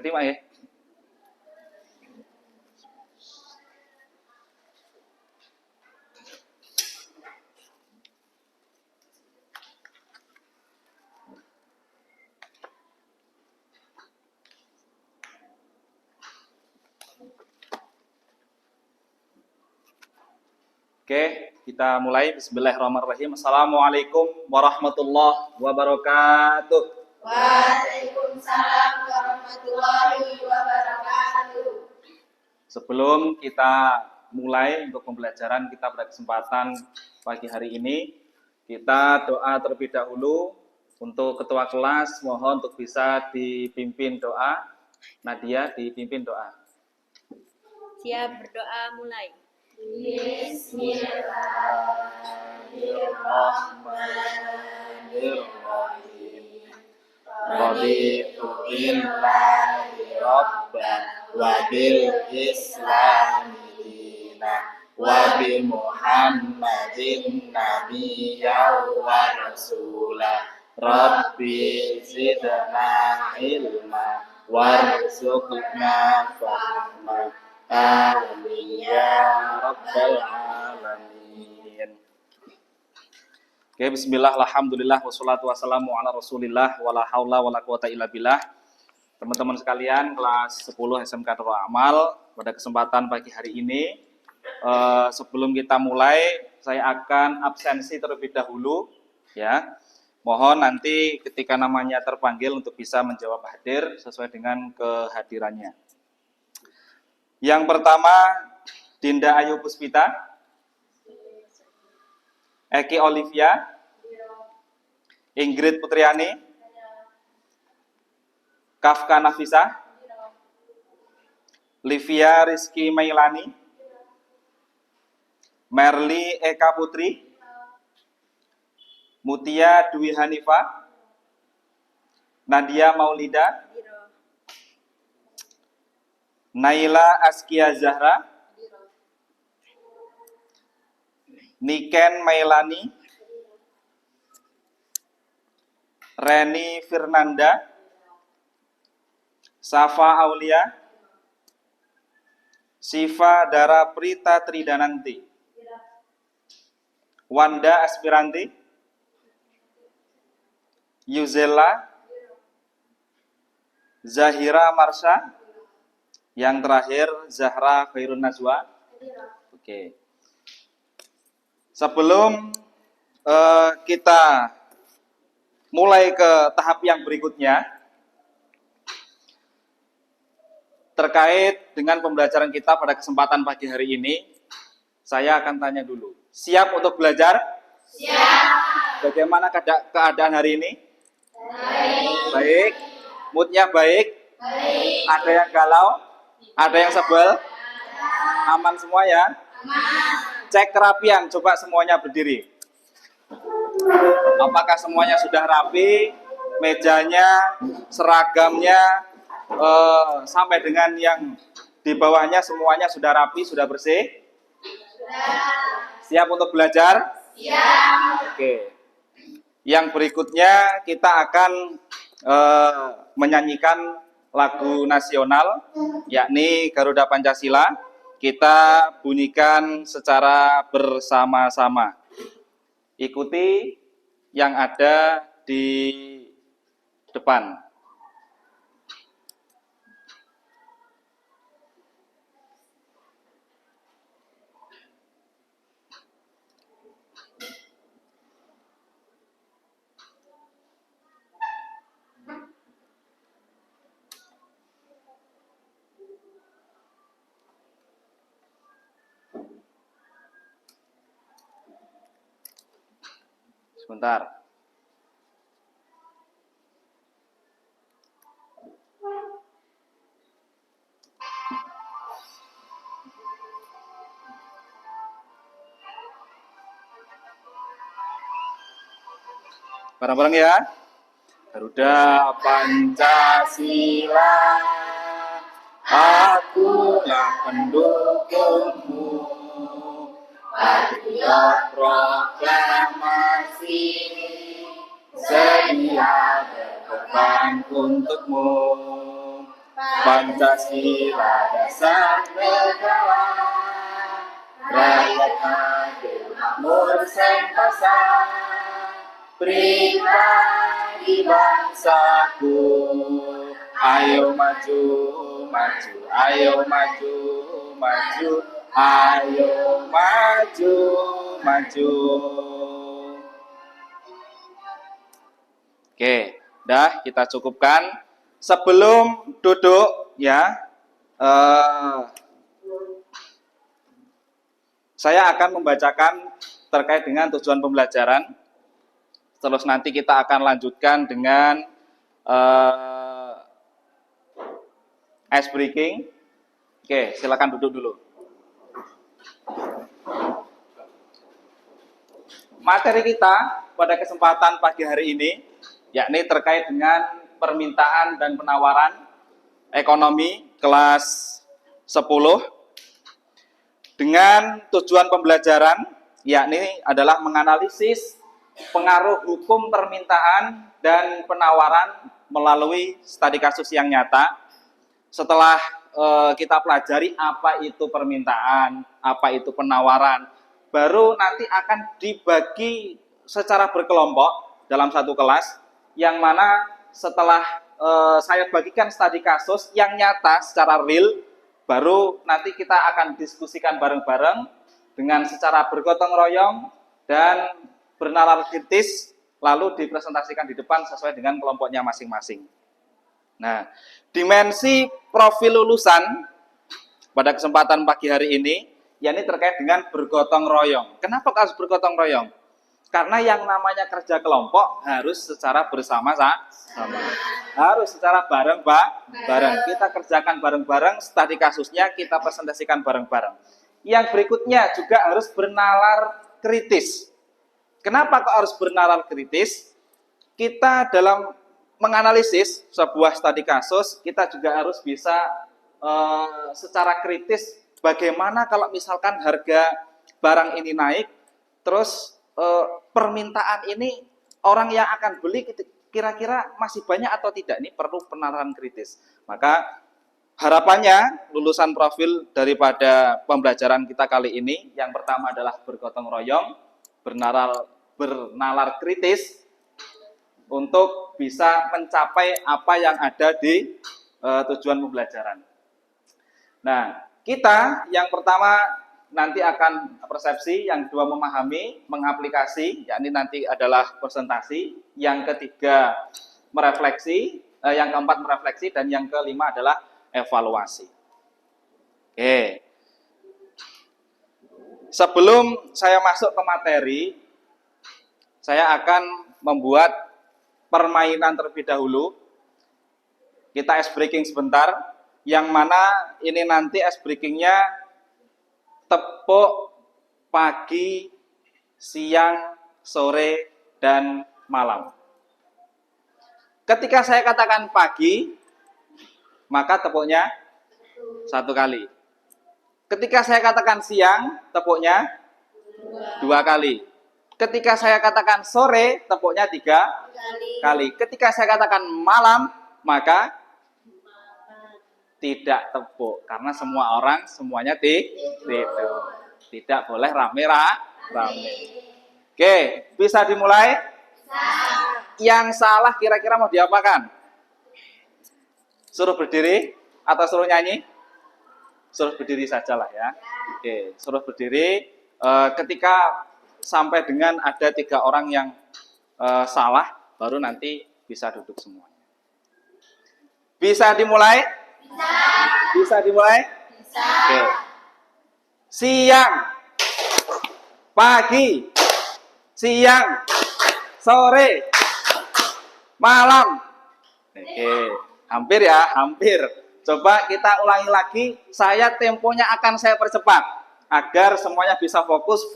Terima ya. Oke, kita mulai. Bismillahirrahmanirrahim. Assalamualaikum warahmatullahi wabarakatuh. Waalaikumsalam warahmatullahi wabarakatuh. Sebelum kita mulai untuk pembelajaran kita pada kesempatan pagi hari ini, kita doa terlebih dahulu untuk ketua kelas. Mohon untuk bisa dipimpin doa. Nadia dipimpin doa. Siap, berdoa mulai. Bismillahirrahmanirrahim. Raditu billahi rabban wa bil islami dina wa bi Muhammadin nabiyyan wa rasula. Rabbi zidna ilma warzuqna fahma. Amin ya rabbal alamin. Oke, bismillah, alhamdulillah, wassalatu wassalamu ala rasulillah, wala haula wala quwata illa billah. Teman-teman sekalian, kelas 10 SMK Nurul Amal, pada kesempatan pagi hari ini, sebelum kita mulai, saya akan absensi terlebih dahulu, ya. Mohon nanti ketika namanya terpanggil untuk bisa menjawab hadir sesuai dengan kehadirannya. Yang pertama, Dinda Ayu Puspita, Eki Olivia, Ingrid Putriani, Kafka Nafisa, Livia Rizky Mailani, Merli Eka Putri, Mutia Dwi Hanifa, Nadia Maulida, Naila Askia Zahra, Niken Mailani, Reni Firnanda, Safa Aulia, Siva Dara Prita Tridananti, Wanda Aspiranti, Yuzela, Zahira Marsha, yang terakhir Zahra Khairun Najwa. Oke. Sebelum kita mulai ke tahap yang berikutnya terkait dengan pembelajaran kita pada kesempatan pagi hari ini, saya akan tanya dulu. Siap untuk belajar? Siap. Bagaimana keadaan hari ini? Baik. Moodnya baik? Baik. Ada yang galau? Ada yang sebel? Aman semua ya? Aman. Cek kerapian, coba semuanya berdiri. Apakah semuanya sudah rapi? Mejanya, seragamnya, sampai dengan yang di bawahnya semuanya sudah rapi, sudah bersih? Siap untuk belajar? Siap. Oke. Yang berikutnya kita akan menyanyikan lagu nasional, yakni Garuda Pancasila. Kita bunyikan secara bersama-sama. Ikuti yang ada di depan. Sebentar. Bareng-bareng ya. Garuda Pancasila, akulah pendukungmu. Patriot proklamasi, sedia berkorban untukmu. Pancasila dasar negara, rakyat adil makmur sentosa, pribadi bangsaku. Ayo maju, maju, ayo maju, maju, ayo maju, maju. Oke, dah kita cukupkan. Sebelum duduk ya, saya akan membacakan terkait dengan tujuan pembelajaran. Terus nanti kita akan lanjutkan dengan ice breaking. Oke, silakan duduk dulu. Materi kita pada kesempatan pagi hari ini yakni terkait dengan permintaan dan penawaran ekonomi kelas 10 dengan tujuan pembelajaran yakni adalah menganalisis pengaruh hukum permintaan dan penawaran melalui studi kasus yang nyata. Setelah kita pelajari apa itu permintaan, apa itu penawaran, baru nanti akan dibagi secara berkelompok dalam satu kelas, yang mana setelah saya bagikan studi kasus yang nyata secara real, baru nanti kita akan diskusikan bareng-bareng dengan secara bergotong royong dan bernalar kritis, lalu dipresentasikan di depan sesuai dengan kelompoknya masing-masing. Nah, dimensi profil lulusan pada kesempatan pagi hari ini, yakni terkait dengan bergotong royong. Kenapa harus bergotong royong? Karena yang namanya kerja kelompok harus secara bersama-sama, harus secara bareng-bareng. Kita kerjakan bareng-bareng, studi kasusnya kita presentasikan bareng-bareng. Yang berikutnya juga harus bernalar kritis. Kenapa kok harus bernalar kritis? Kita dalam menganalisis sebuah studi kasus, kita juga harus bisa secara kritis bagaimana kalau misalkan harga barang ini naik, terus permintaan ini orang yang akan beli kira-kira masih banyak atau tidak, ini perlu penalaran kritis. Maka harapannya lulusan profil daripada pembelajaran kita kali ini, yang pertama adalah bergotong royong, bernalar kritis untuk bisa mencapai apa yang ada di tujuan pembelajaran. Nah, kita yang pertama nanti akan persepsi, yang kedua memahami, mengaplikasi, yakni nanti adalah presentasi, yang ketiga merefleksi, yang keempat merefleksi, dan yang kelima adalah evaluasi. Oke. Sebelum saya masuk ke materi, saya akan membuat permainan terlebih dahulu. Kita ice breaking sebentar, yang mana ini nanti ice breakingnya tepuk pagi, siang, sore, dan malam. Ketika saya katakan pagi, maka tepuknya satu kali. Ketika saya katakan siang, tepuknya dua kali. Ketika saya katakan sore, tepuknya tiga kali. Ketika saya katakan malam, maka tidak tepuk, karena semua orang semuanya tidur. Tidak boleh rame-rame. Oke, bisa dimulai? Yang salah kira-kira mau diapakan? Suruh berdiri atau suruh nyanyi? Suruh berdiri sajalah ya. Oke, suruh berdiri. Ketika sampai dengan ada 3 orang yang salah, baru nanti bisa duduk semuanya. Bisa dimulai? Bisa dimulai? Bisa. Oke. Siang, pagi, siang, sore, malam. Oke, hampir ya, hampir. Coba kita ulangi lagi. Temponya akan saya percepat agar semuanya bisa fokus,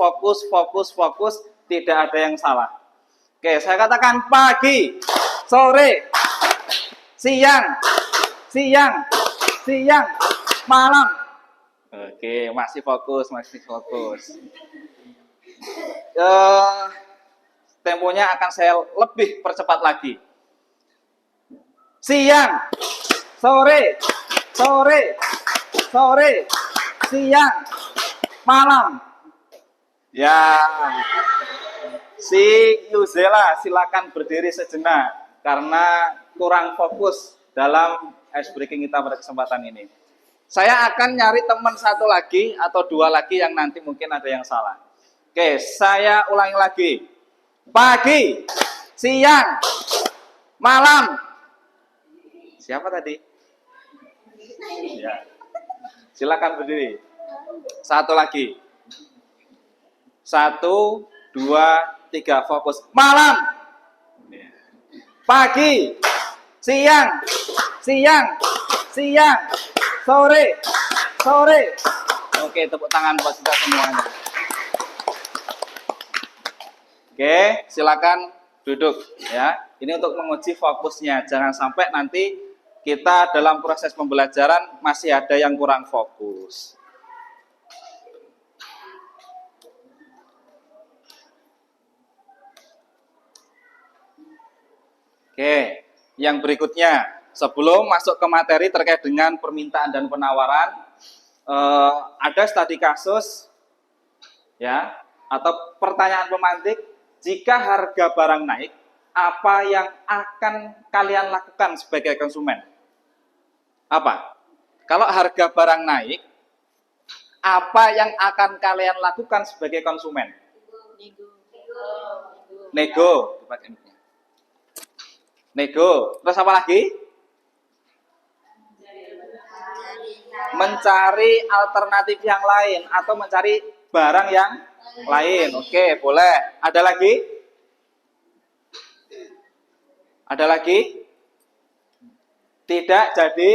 tidak ada yang salah. Oke, saya katakan pagi, sore, siang, malam. Oke, masih fokus. Temponya akan saya lebih percepat lagi. Siang, sore, sore, sore, siang, malam. Ya, si Yuzela silakan berdiri sejenak karena kurang fokus dalam ice breaking kita pada kesempatan ini. Saya akan nyari teman satu lagi atau dua lagi yang nanti mungkin ada yang salah. Oke, saya ulangi lagi. Pagi, siang, malam. Siapa tadi? Ya. Silakan berdiri. Satu lagi. 1, 2, 3, fokus. Malam. Pagi, siang, siang, siang, sore, sore. Oke, tepuk tangan buat kita semuanya. Oke, silakan duduk ya. Ini untuk menguji fokusnya. Jangan sampai nanti kita dalam proses pembelajaran masih ada yang kurang fokus. Oke, yang berikutnya, sebelum masuk ke materi terkait dengan permintaan dan penawaran, ada studi kasus, ya, atau pertanyaan pemantik, jika harga barang naik, apa yang akan kalian lakukan sebagai konsumen? Apa? Kalau harga barang naik, apa yang akan kalian lakukan sebagai konsumen? Nego. Nego. Terus apa lagi? Mencari alternatif yang lain atau mencari barang yang lain. Oke, boleh. Ada lagi? Ada lagi? Tidak jadi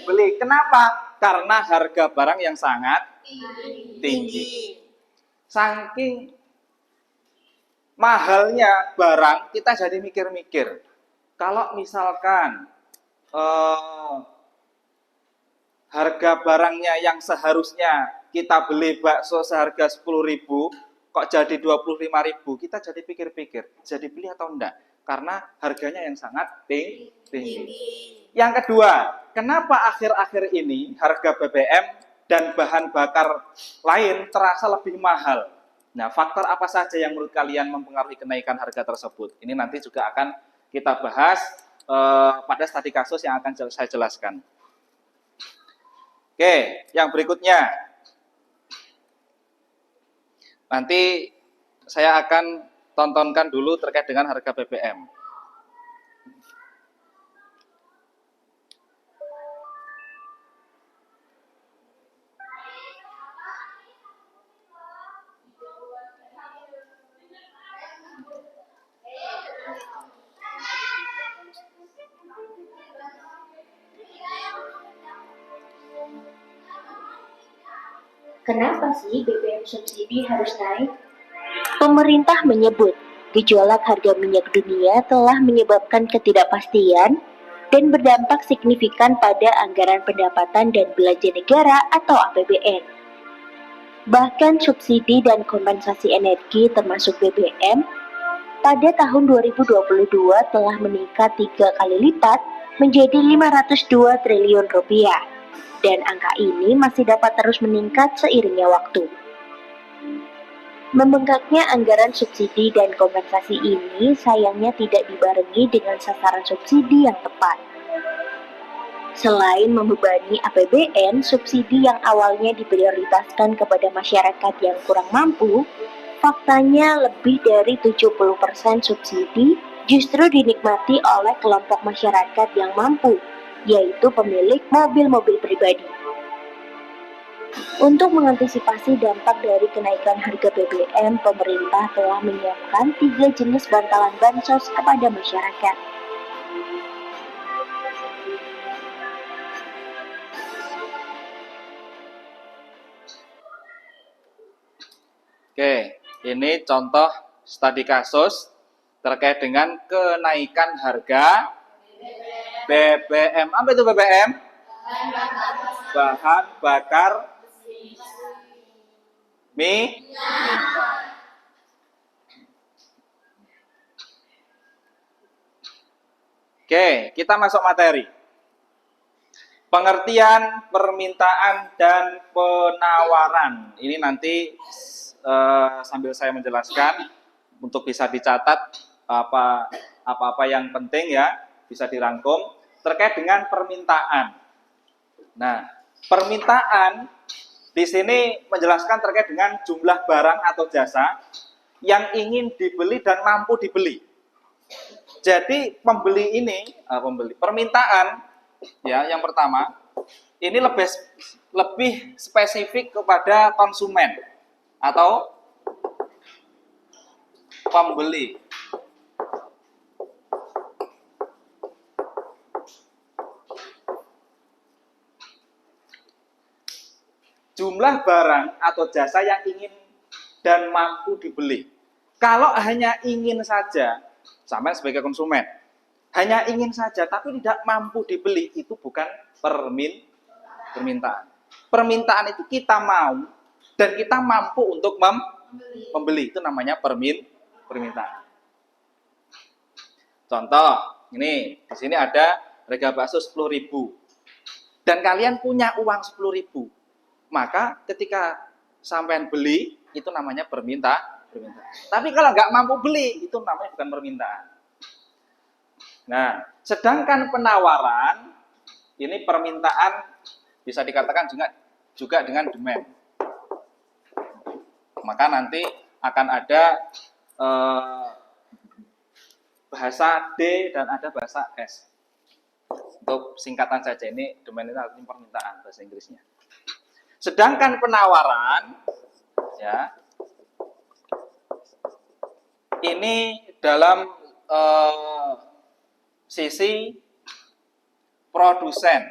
beli. Kenapa? Karena harga barang yang sangat tinggi. Saking mahalnya barang, kita jadi mikir-mikir. Kalau misalkan harga barangnya yang seharusnya kita beli bakso seharga 10.000, kok jadi 25.000, kita jadi pikir-pikir, jadi beli atau enggak? Karena harganya yang sangat tinggi. Yang kedua, kenapa akhir-akhir ini harga BBM dan bahan bakar lain terasa lebih mahal? Nah, faktor apa saja yang menurut kalian mempengaruhi kenaikan harga tersebut? Ini nanti juga akan kita bahas pada studi kasus yang akan saya jelaskan. Oke, yang berikutnya. Nanti saya akan tontonkan dulu terkait dengan harga BBM. Kenapa sih BBM subsidi harus naik? Pemerintah menyebut gejolak harga minyak dunia telah menyebabkan ketidakpastian dan berdampak signifikan pada anggaran pendapatan dan belanja negara atau APBN. Bahkan subsidi dan kompensasi energi termasuk BBM pada tahun 2022 telah meningkat 3 kali lipat menjadi 502 triliun rupiah. Dan angka ini masih dapat terus meningkat seiringnya waktu. Membengkaknya anggaran subsidi dan kompensasi ini sayangnya tidak dibarengi dengan sasaran subsidi yang tepat. Selain membebani APBN, subsidi yang awalnya diprioritaskan kepada masyarakat yang kurang mampu, faktanya lebih dari 70% subsidi justru dinikmati oleh kelompok masyarakat yang mampu, yaitu pemilik mobil-mobil pribadi. Untuk mengantisipasi dampak dari kenaikan harga BBM, pemerintah telah menyiapkan 3 jenis bantalan bansos kepada masyarakat. Oke, ini contoh studi kasus terkait dengan kenaikan harga BBM. Apa itu BBM? Bahan bakar minyak. Oke, kita masuk materi. Pengertian permintaan dan penawaran. Ini nanti sambil saya menjelaskan untuk bisa dicatat apa-apa yang penting ya, bisa dirangkum terkait dengan permintaan. Nah, permintaan di sini menjelaskan terkait dengan jumlah barang atau jasa yang ingin dibeli dan mampu dibeli. Jadi permintaan ya, yang pertama ini lebih spesifik kepada konsumen atau pembeli. Jumlah barang atau jasa yang ingin dan mampu dibeli. Kalau hanya ingin saja, sama sebagai konsumen, hanya ingin saja tapi tidak mampu dibeli, itu bukan permintaan. Permintaan itu kita mau dan kita mampu untuk membeli, itu namanya permintaan. Contoh, ini di sini ada harga bakso 10.000 dan kalian punya uang 10.000, maka ketika sampean beli itu namanya permintaan. Tapi kalau nggak mampu beli itu namanya bukan permintaan. Nah, sedangkan penawaran ini permintaan bisa dikatakan juga dengan demand. Maka nanti akan ada bahasa D dan ada bahasa S. Untuk singkatan saja, ini demand itu artinya permintaan bahasa Inggrisnya. Sedangkan penawaran ya, ini dalam sisi produsen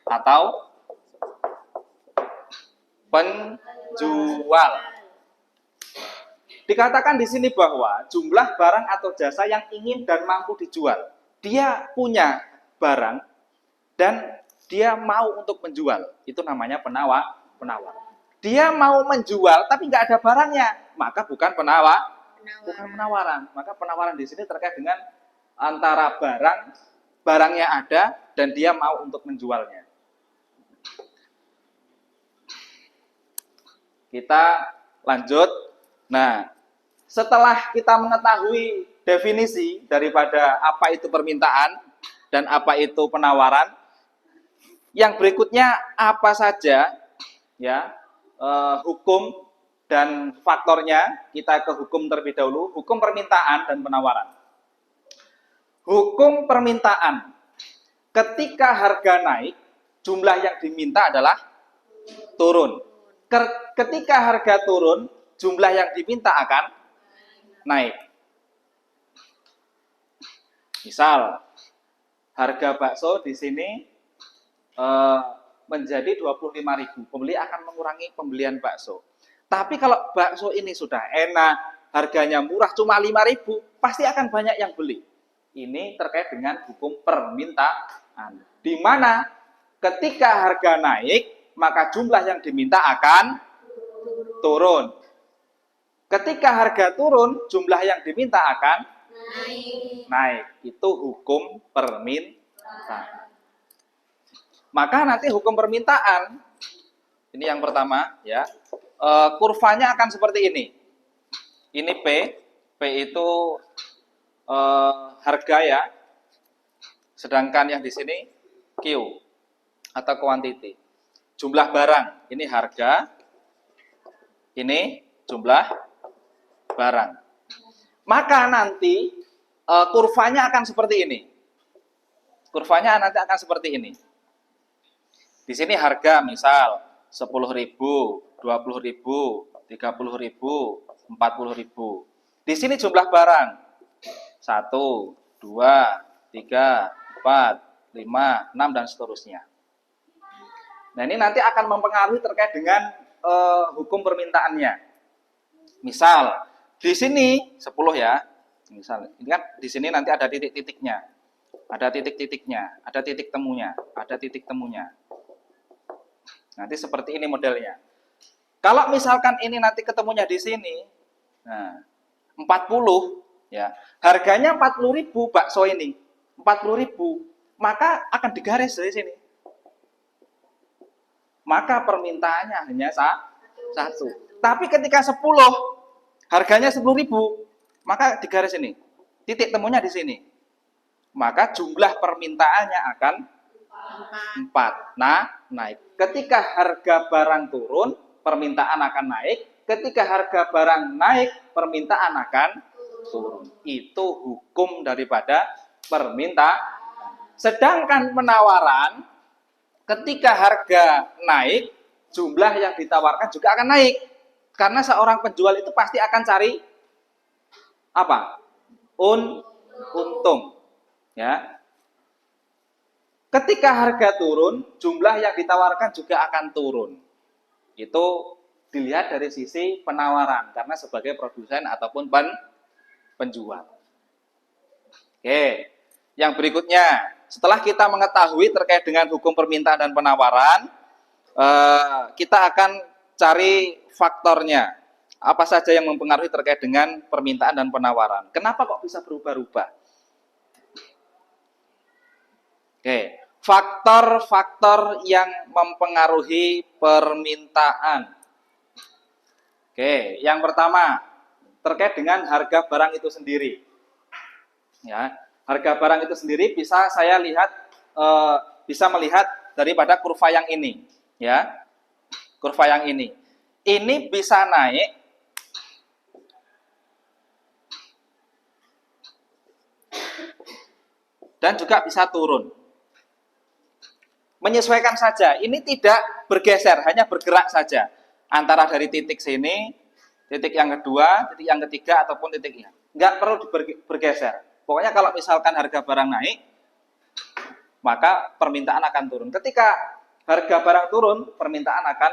atau penjual. Dikatakan di sini bahwa jumlah barang atau jasa yang ingin dan mampu dijual. Dia punya barang dan dia mau untuk menjual. Itu namanya penawar. Dia mau menjual tapi nggak ada barangnya, maka bukan penawaran. Maka penawaran di sini terkait dengan antara barangnya ada dan dia mau untuk menjualnya. Kita lanjut. Nah, setelah kita mengetahui definisi daripada apa itu permintaan dan apa itu penawaran, yang berikutnya apa saja ya hukum dan faktornya. Kita ke hukum terlebih dahulu, hukum permintaan dan penawaran. Hukum permintaan, ketika harga naik, jumlah yang diminta adalah turun. Ketika harga turun, jumlah yang diminta akan naik. Misal, harga bakso di sini menjadi 25.000, pembeli akan mengurangi pembelian bakso. Tapi kalau bakso ini sudah enak, harganya murah cuma 5.000, pasti akan banyak yang beli. Ini terkait dengan hukum permintaan, di mana ketika harga naik, maka jumlah yang diminta akan turun. Ketika harga turun, jumlah yang diminta akan naik. Itu hukum permintaan. Maka nanti hukum permintaan, ini yang pertama ya, kurvanya akan seperti ini. Ini P itu harga ya, sedangkan yang di sini Q atau quantity. Jumlah barang, ini harga, ini jumlah barang. Maka nanti kurvanya akan seperti ini. Kurvanya nanti akan seperti ini. Di sini harga misal 10.000, 20.000, 30.000, 40.000. Di sini jumlah barang 1, 2, 3, 4, 5, 6 dan seterusnya. Nah, ini nanti akan mempengaruhi terkait dengan hukum permintaannya. Misal di sini 10 ya. Misal ini kan di sini nanti ada titik-titiknya. Ada titik-titiknya, ada titik temunya, ada titik temunya. Nanti seperti ini modelnya. Kalau misalkan ini nanti ketemunya di sini, nah 40 ya, harganya 40.000 bakso ini, 40.000, maka akan digaris dari sini. maka permintaannya hanya satu. Tapi ketika 10, harganya 10.000, maka di garis ini, titik temunya di sini. Maka jumlah permintaannya akan 4. Nah, naik. Ketika harga barang turun, permintaan akan naik. Ketika harga barang naik, permintaan akan turun. Itu hukum daripada permintaan. Sedangkan penawaran, ketika harga naik, jumlah yang ditawarkan juga akan naik. Karena seorang penjual itu pasti akan cari apa? Untung. Ya. Ketika harga turun, jumlah yang ditawarkan juga akan turun. Itu dilihat dari sisi penawaran, karena sebagai produsen ataupun penjual. Oke, yang berikutnya, setelah kita mengetahui terkait dengan hukum permintaan dan penawaran, kita akan cari faktornya. Apa saja yang mempengaruhi terkait dengan permintaan dan penawaran. Kenapa kok bisa berubah-ubah? Oke, faktor-faktor yang mempengaruhi permintaan. Oke, yang pertama terkait dengan harga barang itu sendiri. Ya, harga barang itu sendiri bisa saya lihat, bisa melihat daripada kurva yang ini. Ya, kurva yang ini. Ini bisa naik, dan juga bisa turun. Menyesuaikan saja, ini tidak bergeser, hanya bergerak saja. Antara dari titik sini, titik yang kedua, titik yang ketiga, ataupun titiknya. Nggak perlu bergeser. Pokoknya kalau misalkan harga barang naik, maka permintaan akan turun. Ketika harga barang turun, permintaan akan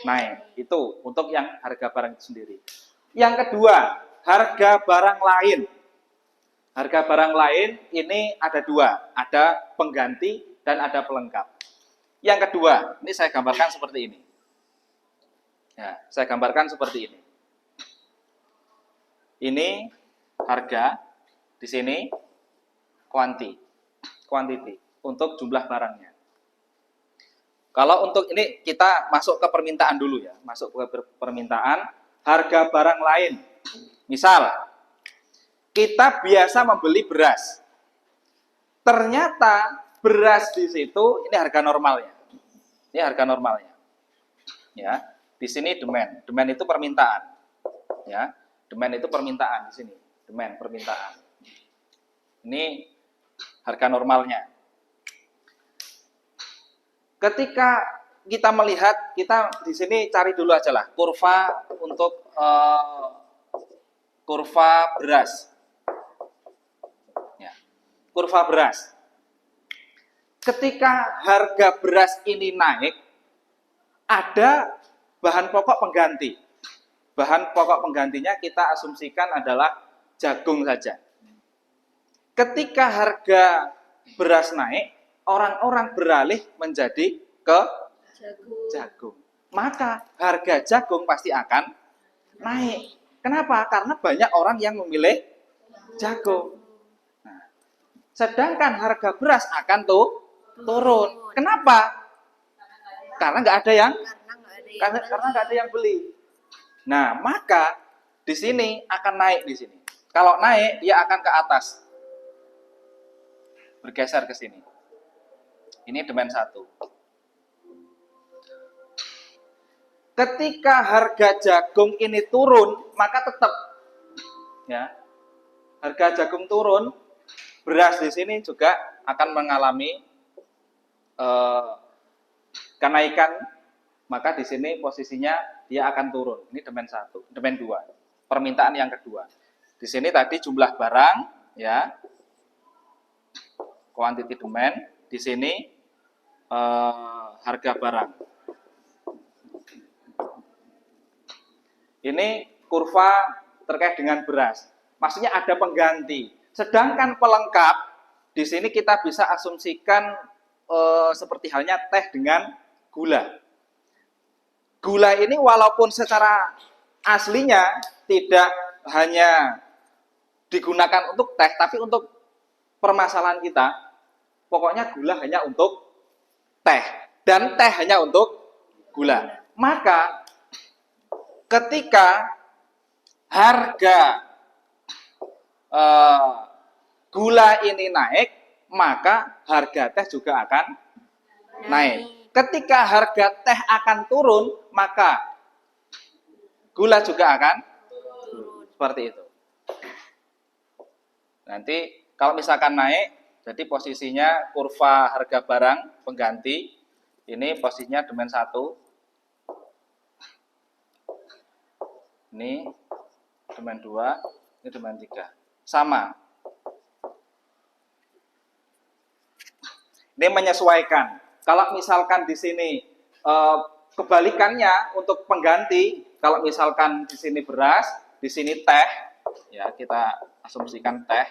naik. Itu untuk yang harga barang itu sendiri. Yang kedua, harga barang lain. Harga barang lain ini ada dua, ada pengganti dan ada pelengkap. Yang kedua, ini saya gambarkan seperti ini. Ya, saya gambarkan seperti ini. Ini harga, di sini quantity untuk jumlah barangnya. Kalau untuk ini kita masuk ke permintaan dulu ya, masuk ke permintaan harga barang lain. Misal kita biasa membeli beras. Ternyata beras di situ ini harga normalnya. Ini harga normalnya. Ya, di sini demand. Demand itu permintaan. Ya, demand itu permintaan di sini. Demand permintaan. Ini harga normalnya. Ketika kita melihat, kita di sini cari dulu aja lah kurva untuk kurva beras. Ya, kurva beras. Ketika harga beras ini naik, ada bahan pokok pengganti. Bahan pokok penggantinya kita asumsikan adalah jagung saja. Ketika harga beras naik, orang-orang beralih menjadi ke jagung. Maka harga jagung pasti akan naik. Kenapa? Karena banyak orang yang memilih jagung. Nah, sedangkan harga beras akan turun. Kenapa? Karena nggak ada yang beli. Nah, maka di sini akan naik di sini. Kalau naik, dia akan ke atas. Bergeser ke sini. Ini demand 1. Ketika harga jagung ini turun, maka tetap ya. Harga jagung turun, beras di sini juga akan mengalami kenaikan, maka di sini posisinya dia akan turun. Ini demand 1, demand 2. Permintaan yang kedua. Di sini tadi jumlah barang ya. Quantity demand, di sini harga barang. Ini kurva terkait dengan beras. Maksudnya ada pengganti. Sedangkan pelengkap, di sini kita bisa asumsikan seperti halnya teh dengan gula. Gula ini walaupun secara aslinya tidak hanya digunakan untuk teh, tapi untuk permasalahan kita, pokoknya gula hanya untuk teh. dan teh hanya untuk gula. Maka ketika harga gula ini naik, maka harga teh juga akan naik. Ketika harga teh akan turun, maka gula juga akan turun. Seperti itu. Nanti kalau misalkan naik, jadi posisinya kurva harga barang pengganti, ini posisinya domain 1. Ini domain 2, ini domain 3. Sama. Ini menyesuaikan. Kalau misalkan di sini kebalikannya untuk pengganti, kalau misalkan di sini beras, di sini teh, ya kita asumsikan teh.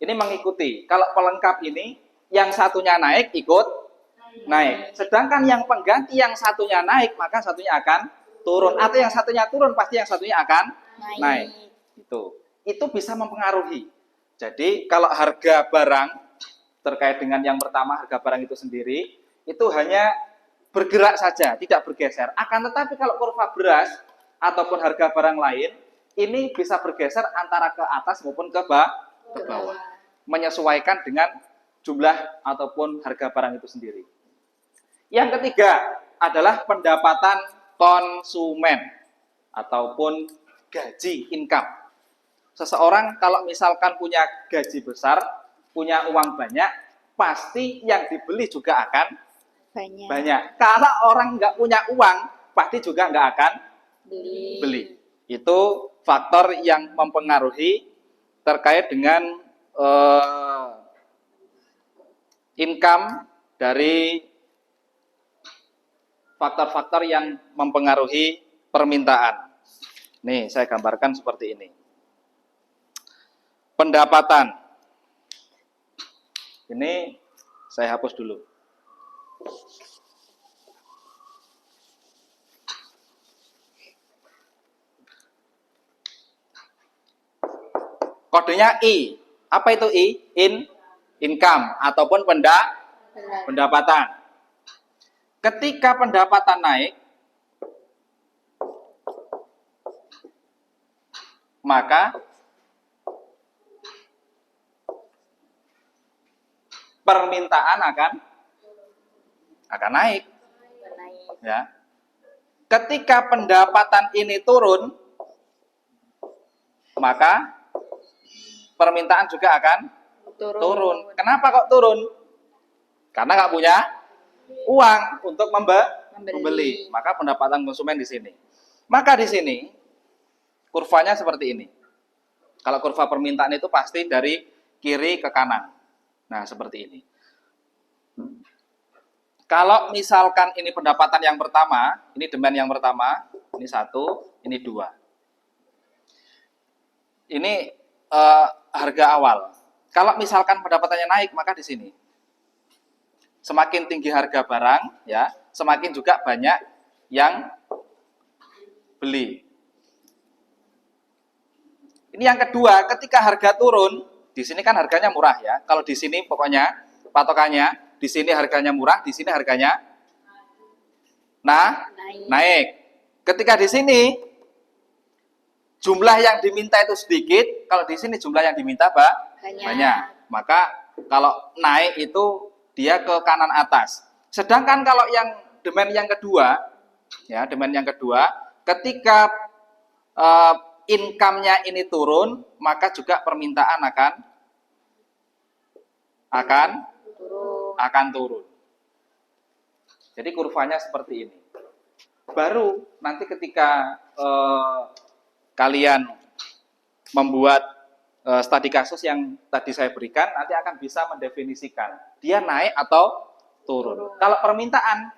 Ini mengikuti. Kalau pelengkap ini, yang satunya naik ikut naik. Sedangkan yang pengganti yang satunya naik, maka satunya akan turun. Atau yang satunya turun, pasti yang satunya akan naik. Itu bisa mempengaruhi. Jadi kalau harga barang terkait dengan yang pertama, harga barang itu sendiri, itu hanya bergerak saja, tidak bergeser. Akan tetapi kalau kurva beras ataupun harga barang lain, ini bisa bergeser antara ke atas maupun ke bawah. Menyesuaikan dengan jumlah ataupun harga barang itu sendiri. Yang ketiga adalah pendapatan konsumen ataupun gaji, income. Seseorang kalau misalkan punya gaji besar, punya uang banyak, pasti yang dibeli juga akan banyak. Kalau orang nggak punya uang, pasti juga nggak akan beli. Itu faktor yang mempengaruhi terkait dengan income dari faktor-faktor yang mempengaruhi permintaan. Nih, saya gambarkan seperti ini. Pendapatan. Ini saya hapus dulu. Kodenya I. Apa itu I? Income ataupun pendapatan. Ketika pendapatan naik, maka permintaan akan naik. Ya. Ketika pendapatan ini turun, maka permintaan juga akan turun. Kenapa kok turun? Karena nggak punya uang untuk membeli. Maka pendapatan konsumen di sini. Maka di sini kurvanya seperti ini. Kalau kurva permintaan itu pasti dari kiri ke kanan. Nah, seperti ini. Kalau misalkan ini pendapatan yang pertama, ini demand yang pertama, ini 1, ini 2. Ini harga awal. Kalau misalkan pendapatannya naik, maka di sini. Semakin tinggi harga barang, ya, semakin juga banyak yang beli. Ini yang kedua, ketika harga turun, di sini kan harganya murah ya. Kalau di sini pokoknya patokannya, di sini harganya murah, di sini harganya naik. Ketika di sini jumlah yang diminta itu sedikit, kalau di sini jumlah yang diminta banyak. Maka kalau naik itu dia ke kanan atas. Sedangkan kalau yang demand yang kedua, ya, demand yang kedua, ketika income-nya ini turun, maka juga permintaan akan turun. Jadi kurvanya seperti ini. Baru nanti ketika kalian membuat studi kasus yang tadi saya berikan, nanti akan bisa mendefinisikan dia naik atau turun. Kalau permintaan,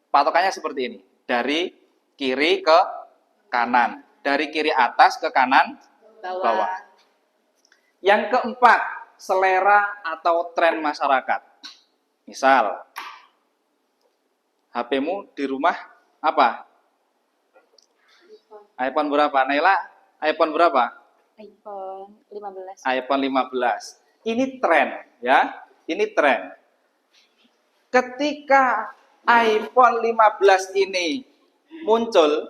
patokannya seperti ini. Dari kiri ke kanan. Dari kiri atas ke kanan bawah. Yang keempat, selera atau tren masyarakat. Misal, HP-mu di rumah apa? iPhone berapa? Naila, iPhone berapa? iPhone 15. iPhone 15. Ini tren, ya. Ini tren. ketika iPhone 15 ini muncul,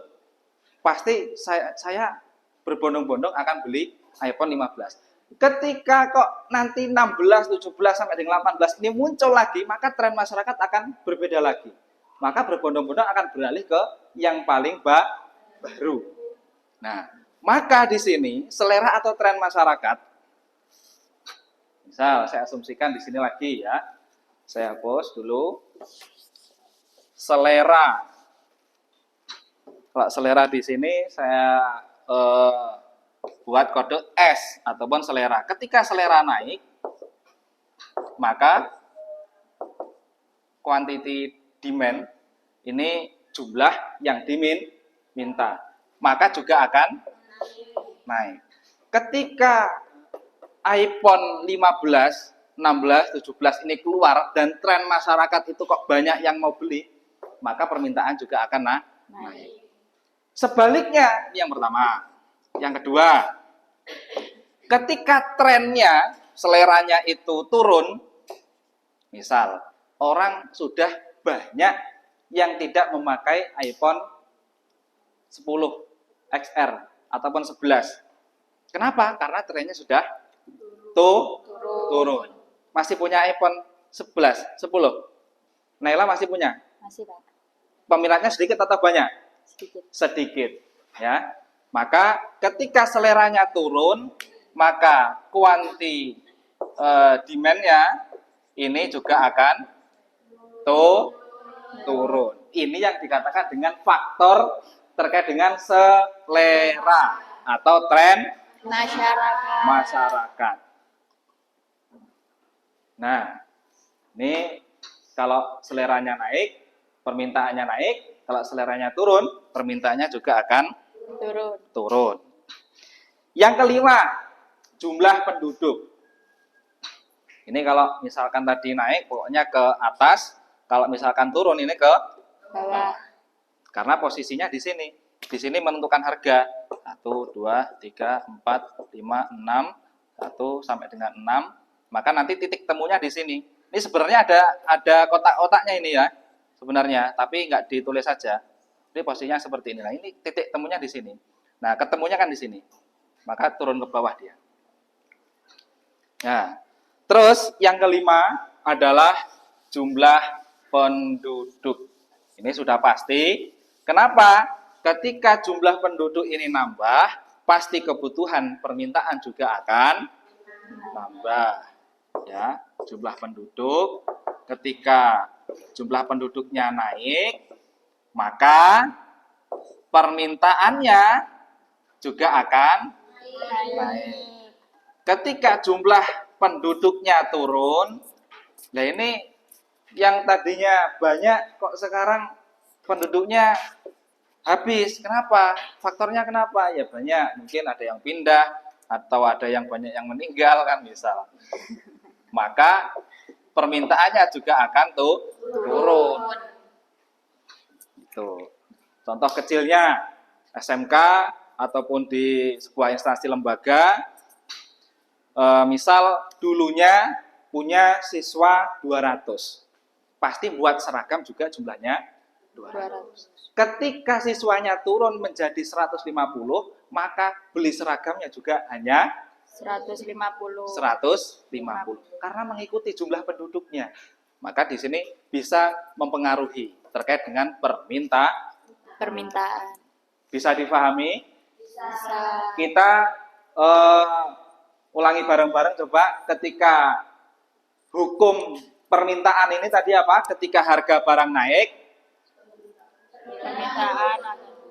pasti saya berbondong-bondong akan beli iPhone 15. Ketika kok nanti 16, 17 sampai dengan 18 ini muncul lagi, maka tren masyarakat akan berbeda lagi. Maka berbondong-bondong akan beralih ke yang paling baru. Nah, maka di sini selera atau tren masyarakat, misal saya asumsikan di sini lagi ya, saya hapus dulu. Selera. Kalau selera di sini saya buat kode S ataupun selera. Ketika selera naik, maka quantity demand ini jumlah yang diminta, maka juga akan naik. Ketika iPhone 15, 16, 17 ini keluar dan tren masyarakat itu kok banyak yang mau beli, maka permintaan juga akan naik. Sebaliknya, yang pertama. Yang kedua, ketika trennya, seleranya itu turun, misal orang sudah banyak yang tidak memakai iPhone 10 XR ataupun 11. Kenapa? Karena trennya sudah turun. Masih punya iPhone 11, 10? Naila masih punya? Masih, Pak. Peminatnya sedikit atau banyak? Sedikit. Ya. Maka ketika seleranya turun, maka kuanti demand-nya ini juga akan turun. Ini yang dikatakan dengan faktor terkait dengan selera atau tren masyarakat. Nah, ini kalau seleranya naik, permintaannya naik. Kalau seleranya turun, permintaannya juga akan turun. Yang kelima, jumlah penduduk. Ini kalau misalkan tadi naik, pokoknya ke atas. Kalau misalkan turun, ini ke bawah. Karena posisinya di sini. Di sini menentukan harga. 1, 2, 3, 4, 5, 6. 1 sampai dengan 6. Maka nanti titik temunya di sini. Ini sebenarnya ada kotak-kotaknya ini ya. Sebenarnya, tapi nggak ditulis saja. Ini posisinya seperti ini. Nah, ini titik temunya di sini. Nah, ketemunya kan di sini. Maka turun ke bawah dia. Nah, terus yang kelima adalah jumlah penduduk. Ini sudah pasti. Kenapa? Ketika jumlah penduduk ini nambah, pasti kebutuhan permintaan juga akan nambah. Ya, jumlah penduduk. Ketika jumlah penduduknya naik, maka permintaannya juga akan naik. Ketika jumlah penduduknya turun, nah ini yang tadinya banyak kok sekarang penduduknya habis. Kenapa? Faktornya kenapa? Ya banyak, mungkin ada yang pindah atau ada yang banyak yang meninggal kan misal. Maka permintaannya juga akan turun. Itu. Contoh kecilnya SMK ataupun di sebuah instansi lembaga, misal dulunya punya siswa 200, pasti buat seragam juga jumlahnya 200. Ketika siswanya turun menjadi 150, maka beli seragamnya juga hanya 150. Karena mengikuti jumlah penduduknya. Maka di sini bisa mempengaruhi terkait dengan permintaan. Bisa difahami? Bisa. Kita ulangi bareng-bareng coba. Ketika hukum permintaan ini tadi apa? Ketika harga barang naik,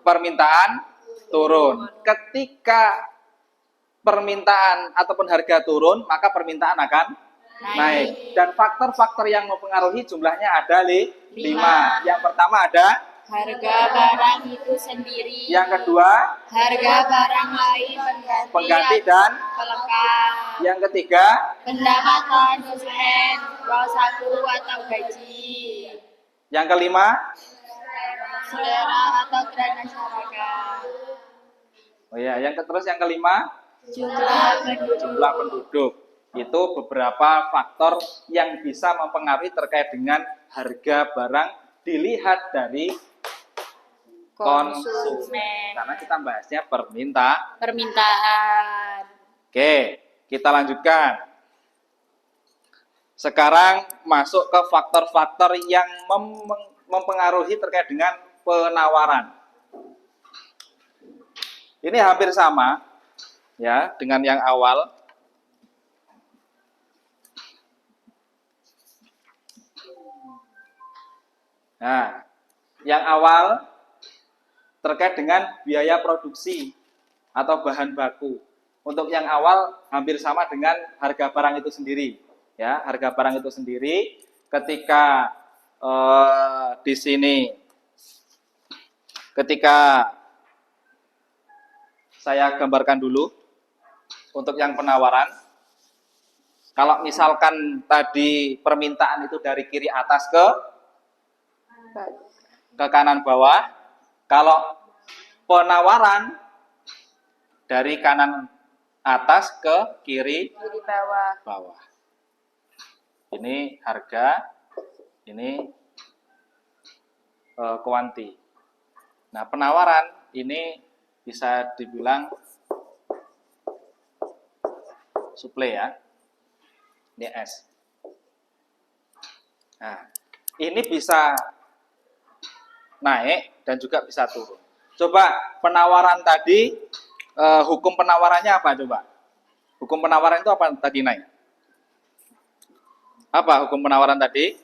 permintaan turun. Ketika permintaan ataupun harga turun, maka permintaan akan naik. Dan faktor-faktor yang mempengaruhi jumlahnya ada 5. Yang pertama ada harga barang itu sendiri. Yang kedua, harga barang lain pengganti dan pelengkap. Yang ketiga, pendapatan konsumen, saku atau gaji. Yang kelima, selera atau tren masyarakat. Oh ya, terus yang kelima, jumlah penduduk. Jumlah penduduk. Itu beberapa faktor yang bisa mempengaruhi terkait dengan harga barang dilihat dari konsumen. Karena kita bahasnya Permintaan. Oke, kita lanjutkan. Sekarang masuk ke faktor-faktor yang mempengaruhi terkait dengan penawaran. Ini hampir sama ya dengan yang awal. Nah, yang awal terkait dengan biaya produksi atau bahan baku. Untuk yang awal hampir sama dengan harga barang itu sendiri. Ya, harga barang itu sendiri ketika di sini ketika saya gambarkan dulu untuk yang penawaran. Kalau misalkan tadi permintaan itu dari kiri atas ke kanan bawah, kalau penawaran dari kanan atas ke kiri bawah. Ini harga, ini kuanti. Nah, penawaran ini bisa dibilang suplai ya. Ini S. Nah, ini bisa naik dan juga bisa turun. Coba penawaran tadi, hukum penawarannya apa coba? Hukum penawaran itu apa tadi naik? Apa hukum penawaran tadi?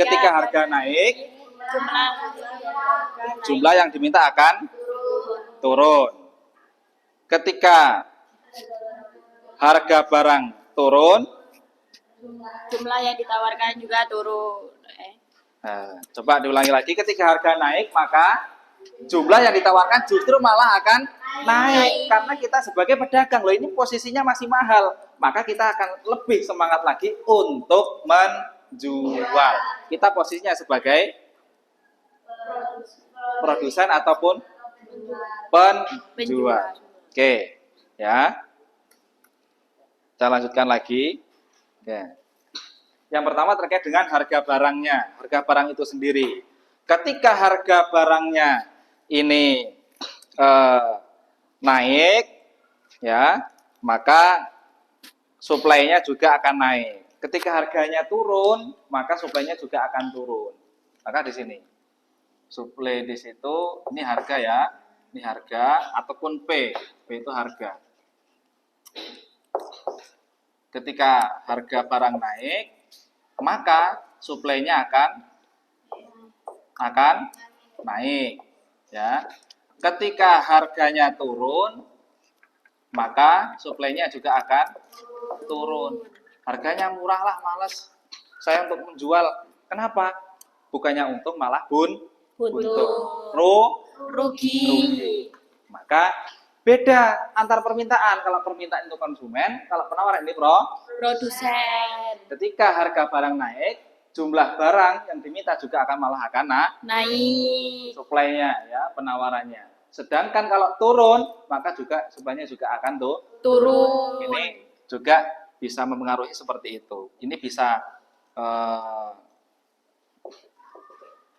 Ketika harga naik, jumlah yang diminta akan turun. Ketika harga barang turun, Jumlah yang ditawarkan juga turun. Nah, coba diulangi lagi. Ketika harga naik, maka jumlah yang ditawarkan justru malah akan naik. Karena kita sebagai pedagang, loh ini posisinya masih mahal. Maka kita akan lebih semangat lagi untuk menjual. Kita posisinya sebagai produsen ataupun penjual. Oke, ya. Kita lanjutkan lagi. Oke. Yang pertama terkait dengan harga barangnya, harga barang itu sendiri. Ketika harga barangnya ini naik, ya, maka suplainya juga akan naik. Ketika harganya turun, maka suplainya juga akan turun. Maka di sini, suplai di situ, ini harga ya, ini harga ataupun P itu harga. Ketika harga barang naik, maka suplainya akan naik, ya. Ketika harganya turun, maka suplainya juga akan turun. Harganya murah lah, males saya untuk menjual. Kenapa? Bukannya untung, malah buntung. Rugi. Maka beda antar permintaan. Kalau permintaan itu konsumen, kalau penawaran ini Produsen. Ketika harga barang naik, jumlah barang yang diminta juga malah akan Naik. suplainya ya, penawarannya. Sedangkan kalau turun, maka juga suplainya juga akan Turun. Ini juga bisa mempengaruhi seperti itu. Ini bisa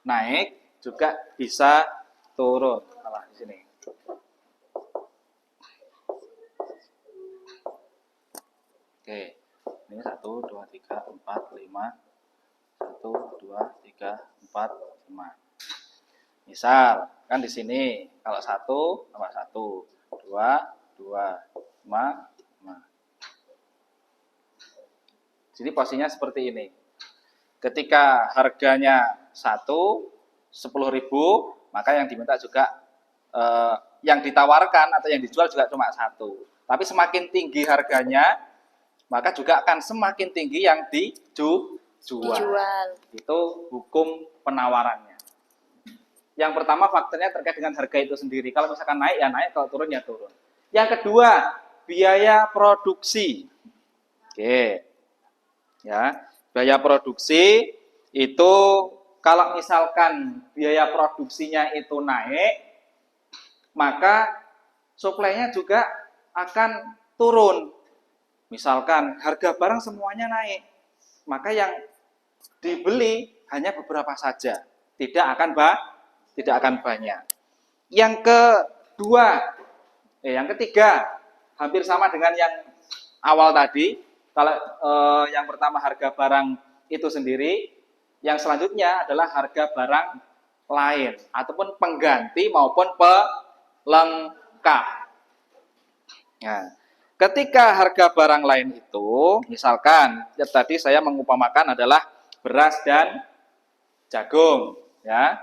naik, juga bisa turun. Salah di sini. Oke, ini 1, 2, 3, 4, 5. 1, 2, 3, 4, 5. Misal, kan di sini kalau 1 tambah 1, 2, 2, 5, 5. Jadi posisinya seperti ini. Ketika harganya 10.000, maka yang diminta juga yang ditawarkan atau yang dijual juga cuma 1. Tapi semakin tinggi harganya, maka juga akan semakin tinggi yang dijual. Itu hukum penawarannya. Yang pertama faktornya terkait dengan harga itu sendiri. Kalau misalkan naik ya naik, kalau turun ya turun. Yang kedua, biaya produksi. Oke. Ya, biaya produksi itu kalau misalkan biaya produksinya itu naik, maka suplainya juga akan turun. Misalkan harga barang semuanya naik, maka yang dibeli hanya beberapa saja, tidak akan banyak. Yang ketiga, hampir sama dengan yang awal tadi. Kalau yang pertama harga barang itu sendiri, yang selanjutnya adalah harga barang lain ataupun pengganti maupun pelengkap. Nah, ketika harga barang lain itu, misalkan ya tadi saya mengupamakan adalah beras dan jagung, ya.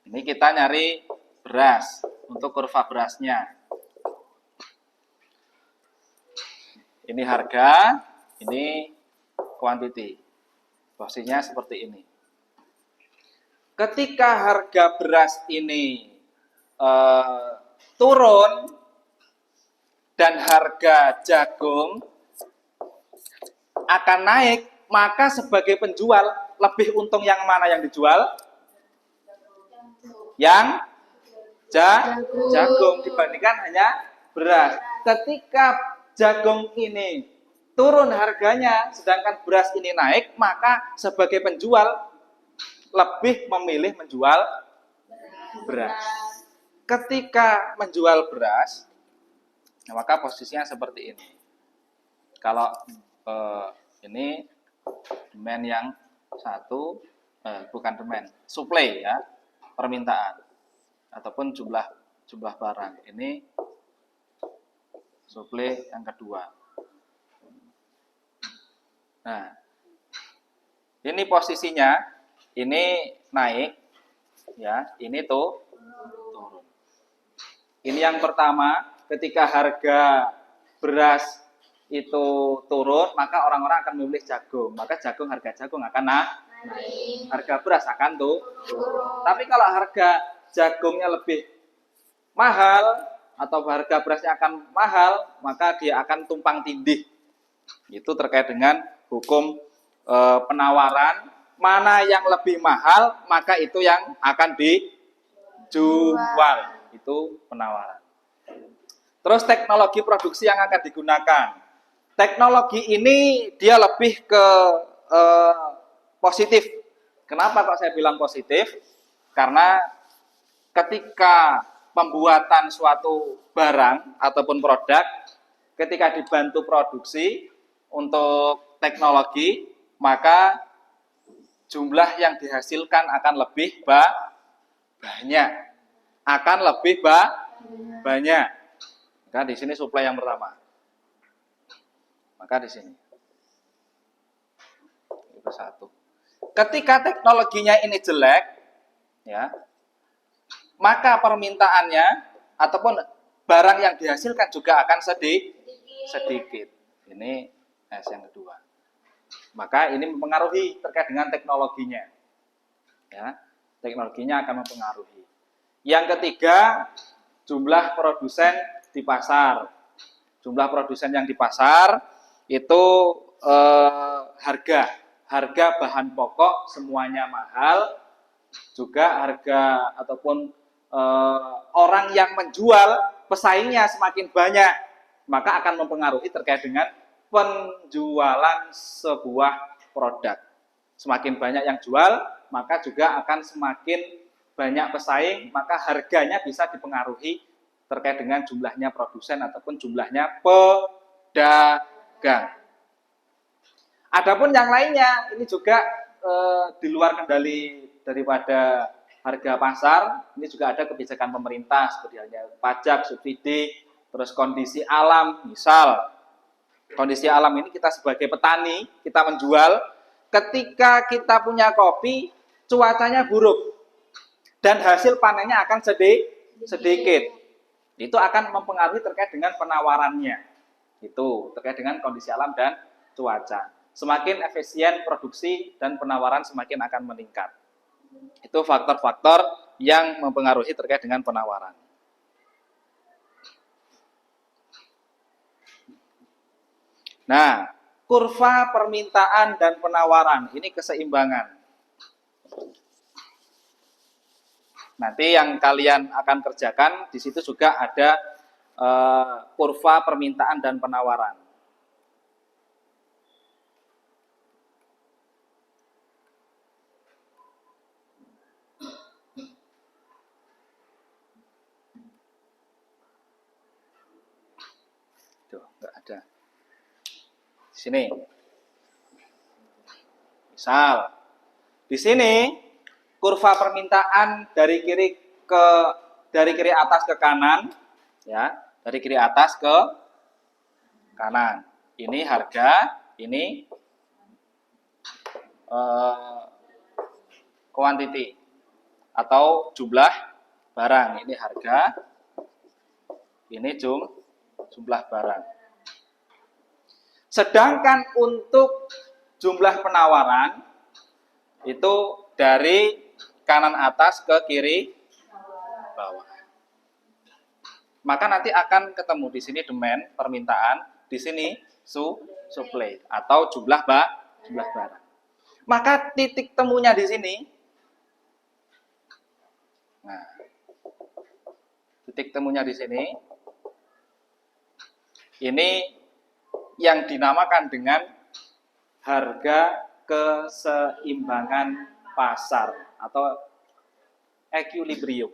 Ini kita nyari beras untuk kurva berasnya. Ini harga, ini quantity. Posisinya seperti ini. Ketika harga beras ini turun dan harga jagung akan naik, maka sebagai penjual lebih untung yang mana yang dijual? Yang jagung dibandingkan hanya beras. Ketika jagung ini turun harganya sedangkan beras ini naik, maka sebagai penjual lebih memilih menjual beras. Ketika menjual beras, maka posisinya seperti ini. Kalau ini demand yang satu, bukan demand, supply ya, permintaan ataupun jumlah barang. Ini supply yang kedua. Nah, ini posisinya. Ini naik, ya. Ini turun. Ini yang pertama, ketika harga beras itu turun, maka orang-orang akan memilih jagung. Maka harga jagung akan naik. Harga beras akan turun. Tapi kalau harga jagungnya lebih mahal atau harga berasnya akan mahal, maka dia akan tumpang tindih. Itu terkait dengan hukum penawaran. Mana yang lebih mahal, maka itu yang akan dijual. Itu penawaran. Terus teknologi produksi yang akan digunakan. Teknologi ini dia lebih ke positif. Kenapa kok saya bilang positif? Karena ketika pembuatan suatu barang ataupun produk, ketika dibantu produksi untuk teknologi, maka jumlah yang dihasilkan akan lebih banyak. Akan lebih banyak. Maka di sini suplai yang pertama. Maka di sini. Itu satu. Ketika teknologinya ini jelek, ya, maka permintaannya ataupun barang yang dihasilkan juga akan sedikit. Ini S yang kedua. Maka ini mempengaruhi terkait dengan teknologinya. Ya, teknologinya akan mempengaruhi. Yang ketiga, jumlah produsen di pasar. Jumlah produsen yang di pasar itu harga bahan pokok semuanya mahal, juga harga ataupun orang yang menjual pesaingnya semakin banyak, maka akan mempengaruhi terkait dengan penjualan sebuah produk. Semakin banyak yang jual, maka juga akan semakin banyak pesaing, maka harganya bisa dipengaruhi terkait dengan jumlahnya produsen ataupun jumlahnya pedagang. Adapun yang lainnya, ini juga di luar kendali daripada harga pasar, ini juga ada kebijakan pemerintah seperti halnya pajak, subsidi, terus kondisi alam. Misal kondisi alam ini kita sebagai petani, kita menjual, ketika kita punya kopi, cuacanya buruk dan hasil panennya akan sedikit. Itu akan mempengaruhi terkait dengan penawarannya. Itu terkait dengan kondisi alam dan cuaca. Semakin efisien produksi dan penawaran semakin akan meningkat. Itu faktor-faktor yang mempengaruhi terkait dengan penawaran. Nah, kurva permintaan dan penawaran ini keseimbangan. Nanti yang kalian akan kerjakan di situ juga ada kurva permintaan dan penawaran. Tuh, enggak ada. Di sini. Misal, di sini kurva permintaan dari kiri atas ke kanan, ya, dari kiri atas ke kanan. Ini harga, ini quantity atau jumlah barang. Ini harga, ini jumlah barang. Sedangkan untuk jumlah penawaran itu dari kanan atas ke kiri bawah. Maka nanti akan ketemu di sini demand, permintaan, di sini supply atau jumlah barang. Maka titik temunya di sini. Nah, titik temunya di sini. Ini yang dinamakan dengan harga keseimbangan pasar atau equilibrium.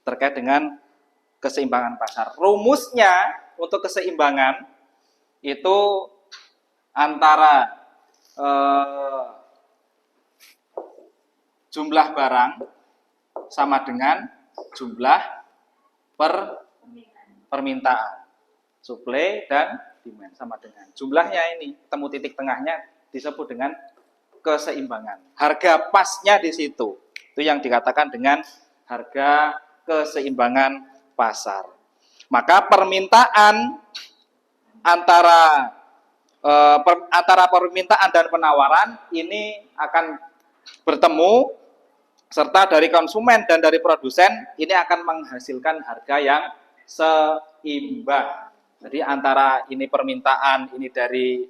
Terkait dengan keseimbangan pasar. Rumusnya untuk keseimbangan itu antara jumlah barang sama dengan jumlah permintaan. Supply dan demand sama dengan. Jumlahnya ini, temu titik tengahnya disebut dengan keseimbangan. Harga pasnya di situ. Itu yang dikatakan dengan harga keseimbangan pasar. Maka permintaan antara permintaan dan penawaran ini akan bertemu, serta dari konsumen dan dari produsen ini akan menghasilkan harga yang seimbang. Jadi antara ini permintaan, ini dari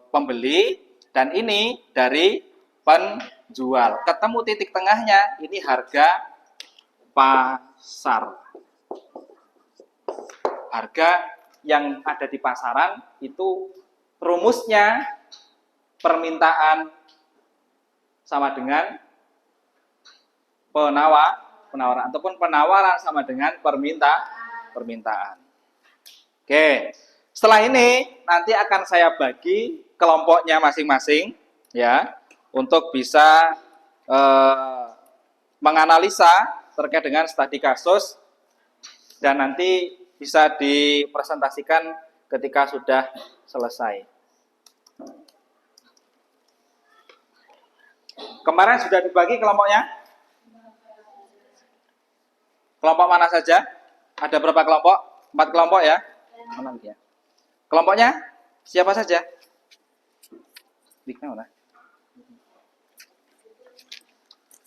pembeli, dan ini dari penjual. Ketemu titik tengahnya, ini harga pasar. Harga yang ada di pasaran itu rumusnya permintaan sama dengan penawaran ataupun penawaran sama dengan permintaan. Oke, setelah ini nanti akan saya bagi kelompoknya masing-masing ya untuk bisa menganalisa terkait dengan studi kasus dan nanti bisa dipresentasikan ketika sudah selesai. Kemarin sudah dibagi kelompoknya? Kelompok mana saja? Ada berapa kelompok? 4 kelompok ya? Ya. Kelompoknya siapa saja?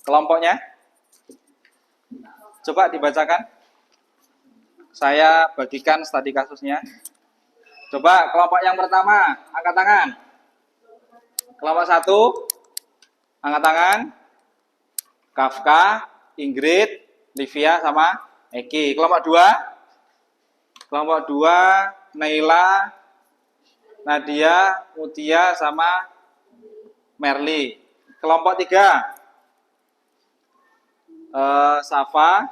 Kelompoknya coba dibacakan. Saya bagikan studi kasusnya. Coba kelompok yang pertama, angkat tangan. Kelompok 1, angkat tangan. Kafka, Ingrid, Livia sama Eki. Kelompok 2, Naila, Nadia, Mutia sama Merli. Kelompok 3, Safa,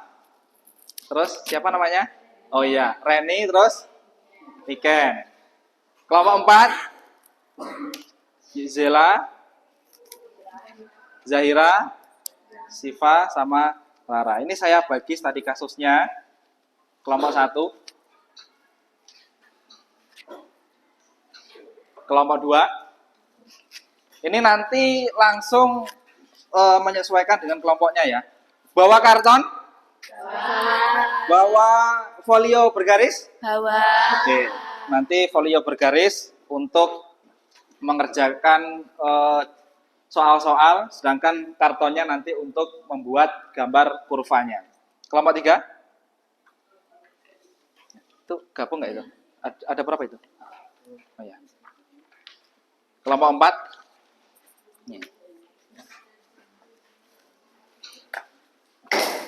terus siapa namanya? Oh iya, Reni, terus Niken. Kelompok 4, Zela, Zahira, Siva sama Lara. Ini saya bagi studi kasusnya. Kelompok 1, kelompok 2. Ini nanti langsung menyesuaikan dengan kelompoknya ya. Bawa karton? Bawa folio bergaris? Bawa. Oke, nanti folio bergaris untuk mengerjakan soal-soal, sedangkan kartonnya nanti untuk membuat gambar kurvanya. Kelompok 3? Itu gabung nggak itu? Ada berapa itu? Oh ya. Kelompok 4? Nih.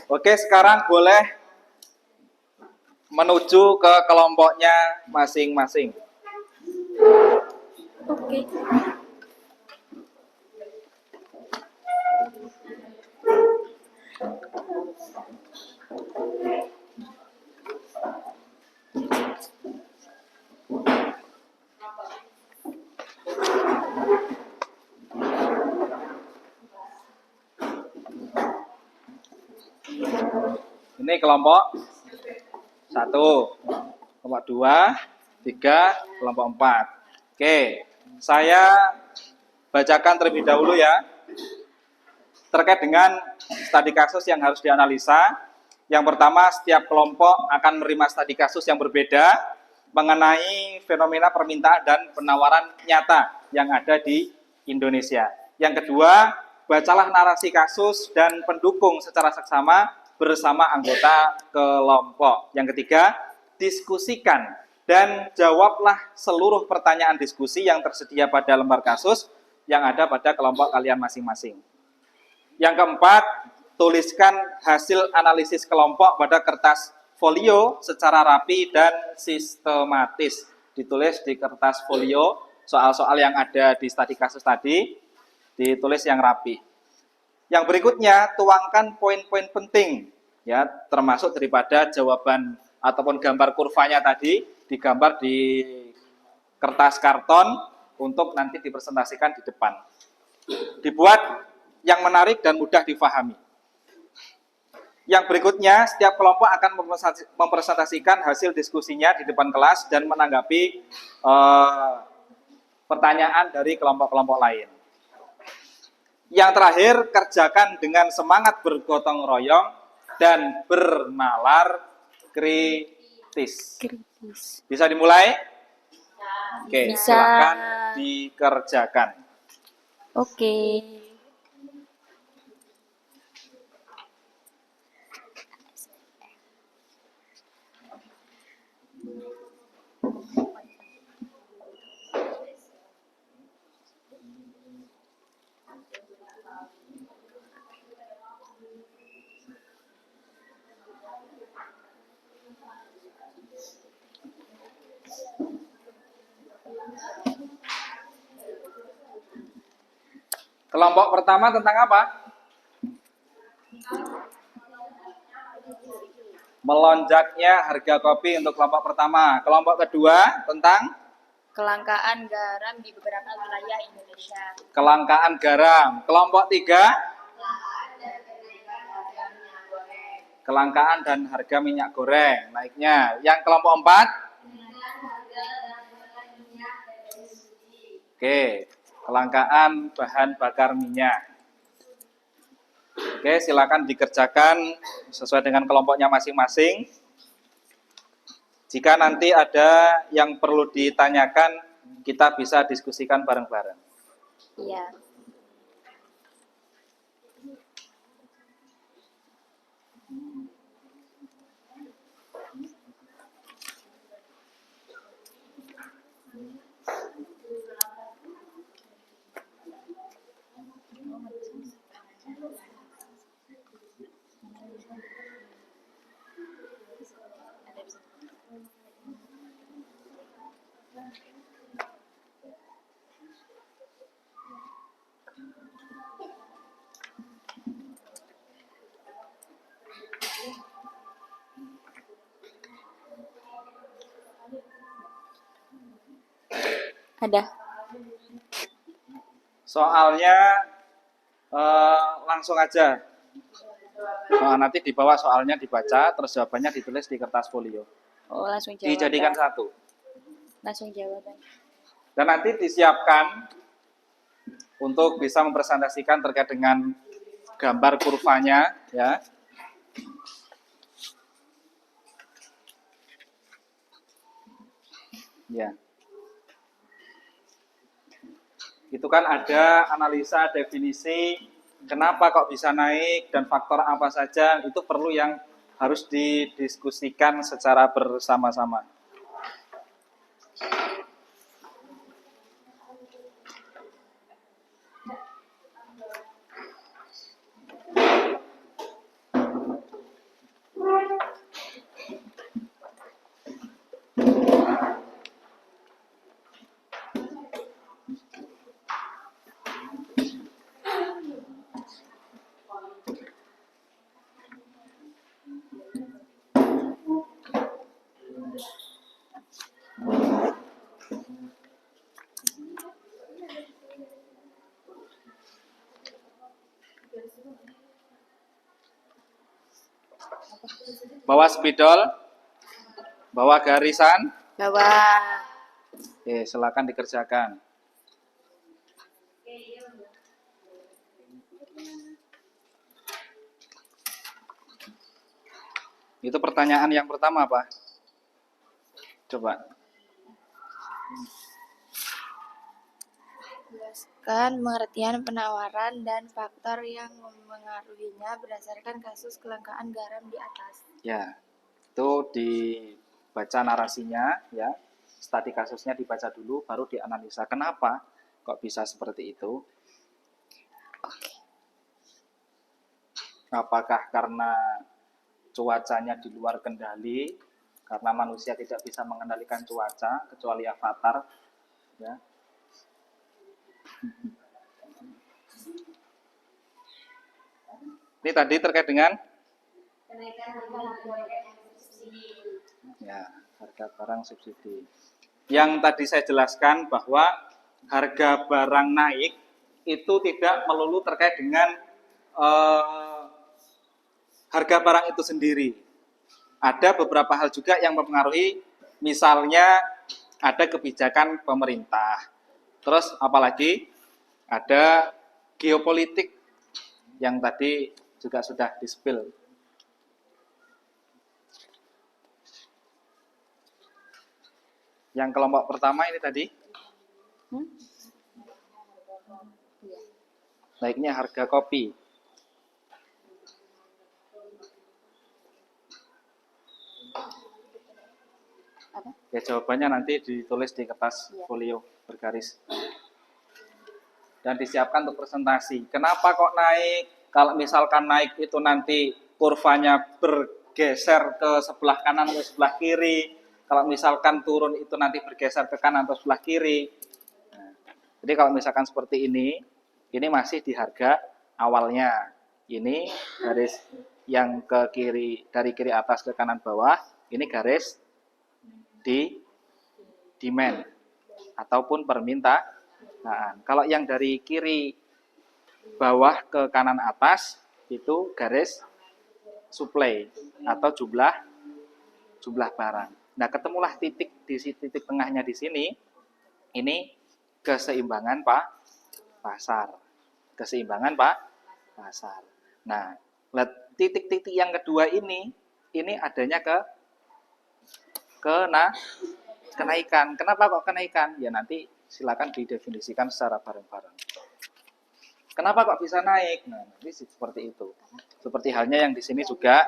Oke, sekarang boleh menuju ke kelompoknya masing-masing. Oke. Ini kelompok 1, kelompok 2, 3, kelompok 4. Oke, saya bacakan terlebih dahulu ya. Terkait dengan studi kasus yang harus dianalisa. Yang pertama, setiap kelompok akan menerima studi kasus yang berbeda mengenai fenomena permintaan dan penawaran nyata yang ada di Indonesia. Yang kedua, bacalah narasi kasus dan pendukung secara seksama bersama anggota kelompok. Yang ketiga, diskusikan dan jawablah seluruh pertanyaan diskusi yang tersedia pada lembar kasus yang ada pada kelompok kalian masing-masing. Yang keempat, tuliskan hasil analisis kelompok pada kertas folio secara rapi dan sistematis. Ditulis di kertas folio, soal-soal yang ada di studi kasus tadi, ditulis yang rapi. Yang berikutnya, tuangkan poin-poin penting, ya, termasuk daripada jawaban ataupun gambar kurvanya tadi, digambar di kertas karton untuk nanti dipresentasikan di depan. Dibuat yang menarik dan mudah difahami. Yang berikutnya, setiap kelompok akan mempresentasikan hasil diskusinya di depan kelas dan menanggapi pertanyaan dari kelompok-kelompok lain. Yang terakhir, kerjakan dengan semangat bergotong royong dan bernalar kritis. Bisa dimulai? Oke, Bisa. silakan dikerjakan. Oke. Kelompok pertama tentang apa? Melonjaknya harga kopi untuk kelompok pertama. Kelompok kedua tentang Kelangkaan garam di beberapa wilayah Indonesia. kelangkaan garam. Kelompok tiga, kelangkaan dan harga minyak goreng naiknya. Yang kelompok empat, oke, kelangkaan bahan bakar minyak. Oke, silakan dikerjakan sesuai dengan kelompoknya masing-masing. Jika nanti ada yang perlu ditanyakan, kita bisa diskusikan bareng-bareng. Iya. Ada. Soalnya langsung aja. Nanti di bawah soalnya dibaca, terus jawabannya ditulis di kertas folio. Oh, langsung jawaban. Dijadikan satu. Langsung jawaban. Dan nanti disiapkan untuk bisa mempresentasikan terkait dengan gambar kurvanya, ya. Ya. Itu kan ada analisa definisi kenapa kok bisa naik dan faktor apa saja, itu perlu yang harus didiskusikan secara bersama-sama. Bawa spidol, bawa garisan. Bawah. Oke, silakan dikerjakan. Itu pertanyaan yang pertama apa? Coba. Jelaskan pengertian penawaran dan faktor yang memengaruhinya berdasarkan kasus kelangkaan garam di atas. Ya, itu dibaca narasinya, ya. Studi kasusnya dibaca dulu, baru dianalisa. Kenapa kok bisa seperti itu? Apakah karena cuacanya di luar kendali, karena manusia tidak bisa mengendalikan cuaca, kecuali avatar, ya. Ini tadi terkait dengan ya, harga barang subsidi. Yang tadi saya jelaskan bahwa harga barang naik itu tidak melulu terkait dengan harga barang itu sendiri. Ada beberapa hal juga yang mempengaruhi, misalnya ada kebijakan pemerintah. Terus apalagi ada geopolitik yang tadi juga sudah di-spill. Yang kelompok pertama ini tadi naiknya harga kopi. Ya, jawabannya nanti ditulis di kertas folio bergaris dan disiapkan untuk presentasi. Kenapa kok naik? Kalau misalkan naik itu nanti kurvanya bergeser ke sebelah kanan atau sebelah kiri. Kalau misalkan turun itu nanti bergeser ke kanan atau sebelah kiri. Nah, jadi kalau misalkan seperti ini masih di harga awalnya. Ini garis yang ke kiri, dari kiri atas ke kanan bawah, ini garis di demand ataupun permintaan. Kalau yang dari kiri bawah ke kanan atas itu garis supply atau jumlah barang. Nah, ketemulah titik di titik tengahnya di sini. Ini keseimbangan pasar. Keseimbangan pasar. Nah, titik-titik yang kedua ini adanya kenaikan. Kenapa kok kenaikan? Ya nanti silakan didefinisikan secara bareng-bareng. Kenapa kok bisa naik? Nah, nanti seperti itu. Seperti halnya yang di sini juga,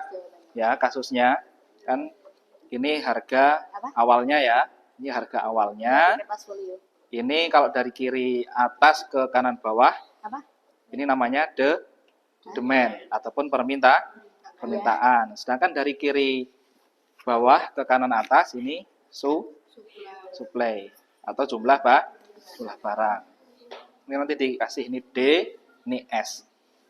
ya kasusnya kan ini harga awalnya ya. Ini harga awalnya. Ini kalau dari kiri atas ke kanan bawah, ini namanya demand ataupun permintaan. Sedangkan dari kiri bawah ke kanan atas ini supply atau jumlah barang. Ini nanti dikasih ini D, ini S.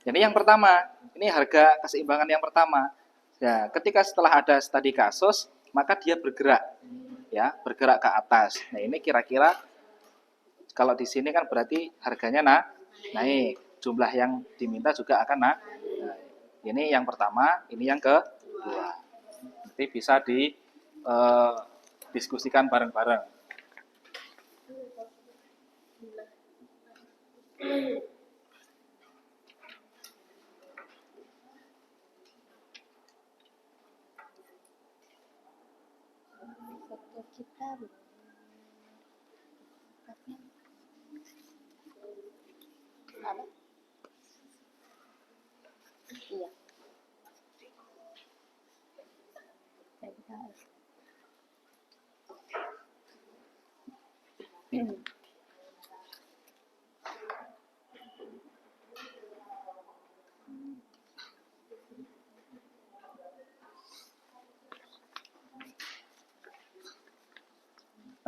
Jadi yang pertama, ini harga keseimbangan yang pertama. Ya, ketika setelah ada studi kasus, maka dia bergerak, ya, bergerak ke atas. Nah, ini kira-kira kalau di sini kan berarti harganya naik, jumlah yang diminta juga akan naik. Ini yang pertama, ini yang kedua. Nanti bisa diskusikan bareng-bareng. Iya.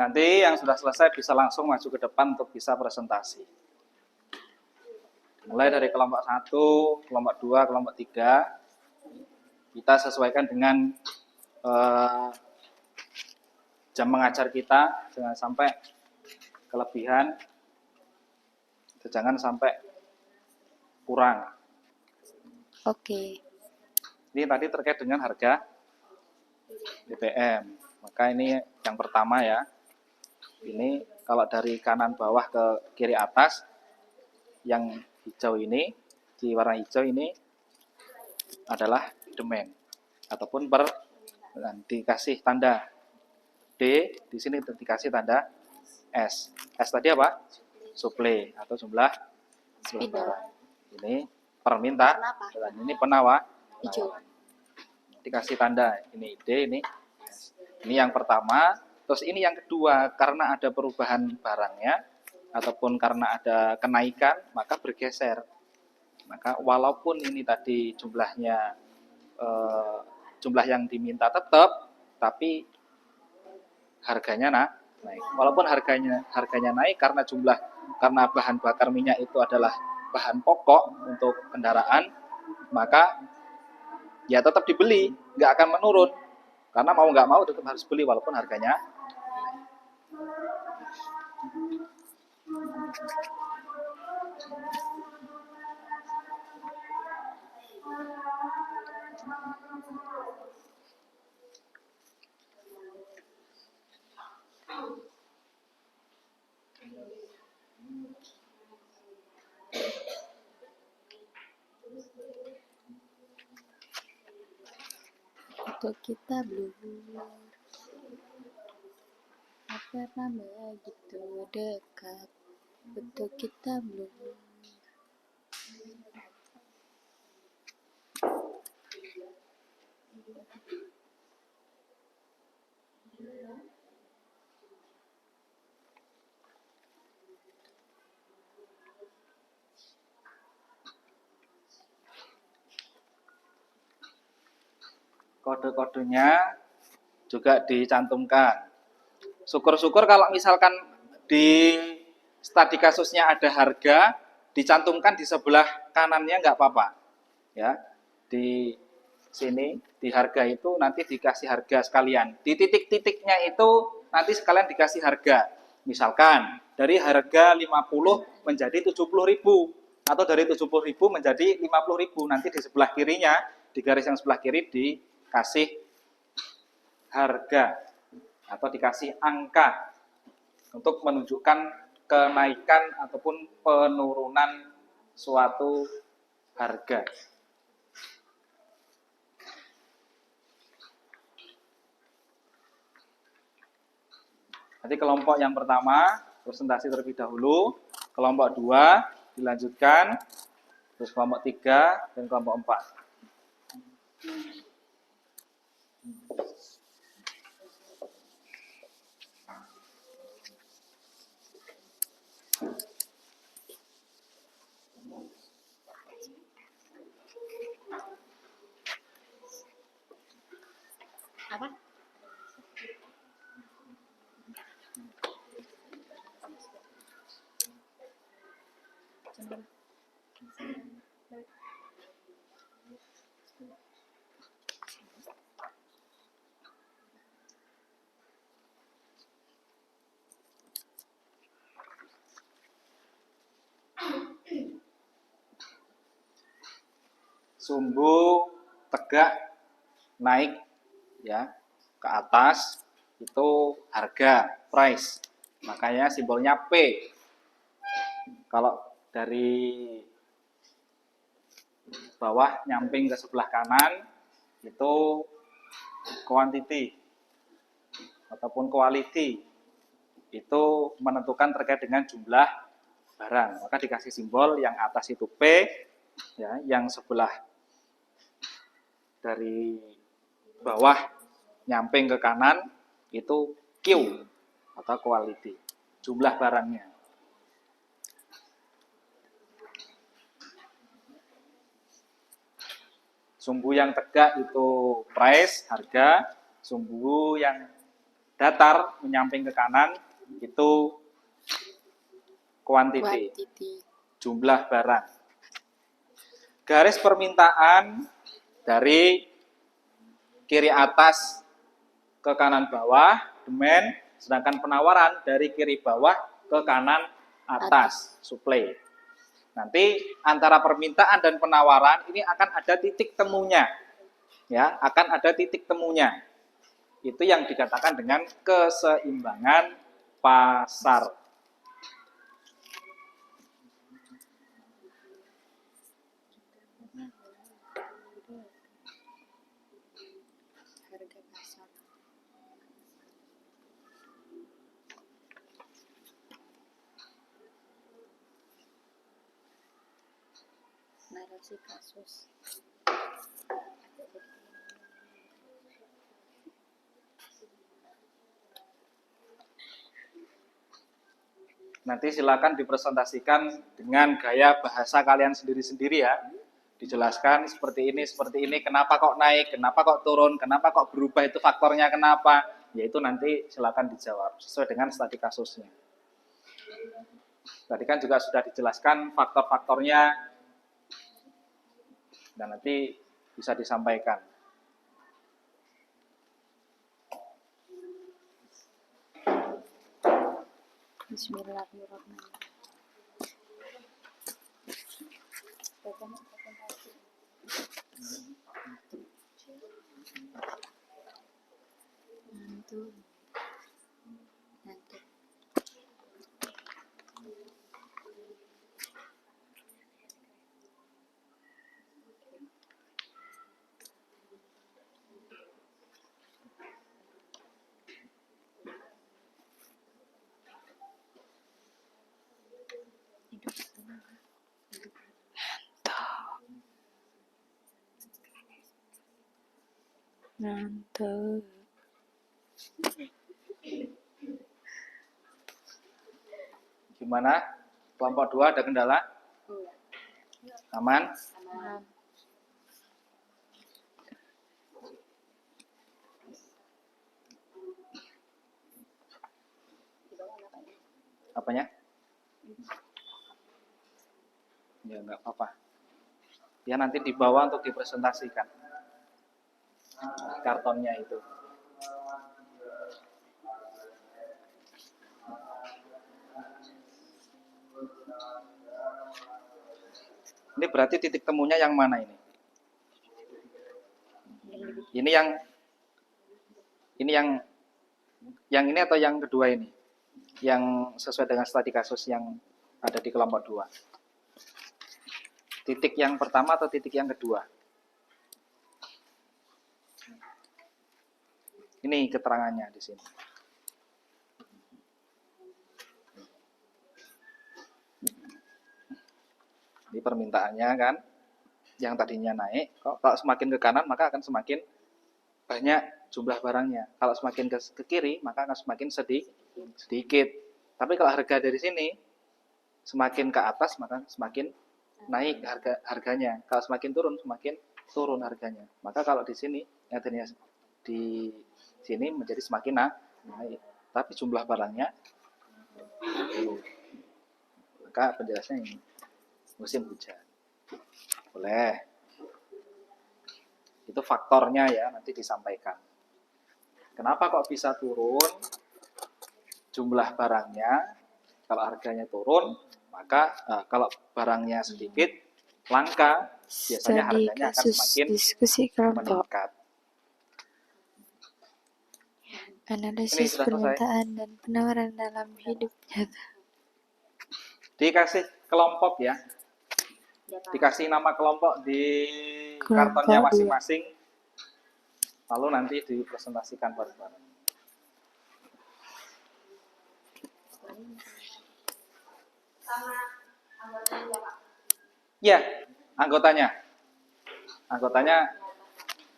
Nanti yang sudah selesai bisa langsung maju ke depan untuk bisa presentasi. Mulai dari kelompok 1, kelompok 2, kelompok 3, kita sesuaikan dengan jam mengajar kita, jangan sampai kelebihan, jangan sampai kurang. Oke. Ini tadi terkait dengan harga BBM. Maka ini yang pertama ya. Ini kalau dari kanan bawah ke kiri atas, yang hijau ini, di warna hijau ini adalah demand ataupun dan dikasih tanda D, di sini dikasih tanda S. S tadi apa? Supply atau jumlah barang. Ini permintaan, ini Hijau. dikasih tanda ini D, ini S. Ini yang pertama. Terus ini yang kedua, karena ada perubahan barangnya ataupun karena ada kenaikan, maka bergeser. Maka walaupun ini tadi jumlahnya jumlah yang diminta tetap, tapi harganya naik. Walaupun harganya naik karena bahan bakar minyak itu adalah bahan pokok untuk kendaraan, maka ya tetap dibeli, nggak akan menurun. Karena mau nggak mau tetap harus beli walaupun harganya. Untuk kita blur, apa nama gitu dekat. Untuk kita blur. Kode-kodenya juga dicantumkan. Syukur-syukur kalau misalkan di studi kasusnya ada harga, dicantumkan di sebelah kanannya nggak apa-apa. Ya, di sini di harga itu nanti dikasih harga sekalian. Di titik-titiknya itu nanti sekalian dikasih harga. Misalkan dari harga 50 menjadi 70.000 atau dari 70.000 menjadi 50.000. Nanti di sebelah kirinya, di garis yang sebelah kiri dikasih harga atau dikasih angka untuk menunjukkan kenaikan ataupun penurunan suatu harga. Nanti kelompok yang pertama presentasi terlebih dahulu, kelompok 2 dilanjutkan, terus kelompok 3 dan kelompok 4. Apa? Sumbu tegak naik ya ke atas itu harga, price. Makanya simbolnya P. Kalau dari bawah nyamping ke sebelah kanan itu quantity ataupun quality. Itu menentukan terkait dengan jumlah barang. Maka dikasih simbol yang atas itu P, ya, yang sebelah dari bawah nyamping ke kanan itu Q atau quality, jumlah barangnya. Sumbu yang tegak itu price, harga. Sumbu yang datar menyamping ke kanan itu quantity, jumlah barang. Garis permintaan dari kiri atas ke kanan bawah, demand, sedangkan penawaran dari kiri bawah ke kanan atas, supply. Nanti antara permintaan dan penawaran ini akan ada titik temunya. ya akan ada titik temunya. Itu yang dikatakan dengan keseimbangan pasar. Harga pasar. Narasi kasus. Nanti silakan dipresentasikan dengan gaya bahasa kalian sendiri-sendiri ya. Dijelaskan seperti ini, kenapa kok naik, kenapa kok turun, kenapa kok berubah, itu faktornya kenapa. Yaitu nanti silakan dijawab sesuai dengan studi kasusnya. Tadi kan juga sudah dijelaskan faktor-faktornya dan nanti bisa disampaikan. Bismillahirrahmanirrahim. Nanti. Mantap. Gimana? Kelompok 2 ada kendala? Aman? Aman. Apanya? Ya enggak apa-apa. Ya nanti dibawa untuk dipresentasikan. Kartonnya itu. Ini berarti titik temunya yang mana ini? Ini yang ini atau yang kedua ini? Yang sesuai dengan studi kasus yang ada di kelompok 2. Titik yang pertama atau titik yang kedua? Ini keterangannya di sini. Ini permintaannya kan, yang tadinya naik, kalau semakin ke kanan maka akan semakin banyak jumlah barangnya. Kalau semakin ke kiri maka akan semakin sedikit. Tapi kalau harga dari sini semakin ke atas maka semakin naik harganya. Kalau semakin turun harganya. Maka kalau di sini yang tadinya di sini menjadi semakin naik. Tapi jumlah barangnya, maka penjelasannya ini musim hujan. Boleh. Itu faktornya ya, nanti disampaikan. Kenapa kok bisa turun jumlah barangnya? Kalau harganya turun, maka kalau barangnya sedikit, langka, biasanya harganya akan semakin meningkat. Analisis permintaan dan penawaran dalam hidup nyata. Dikasih kelompok ya. Dikasih nama kelompok di kartonnya masing-masing. Lalu nanti dipresentasikan bareng-bareng. Ya, anggotanya. Anggotanya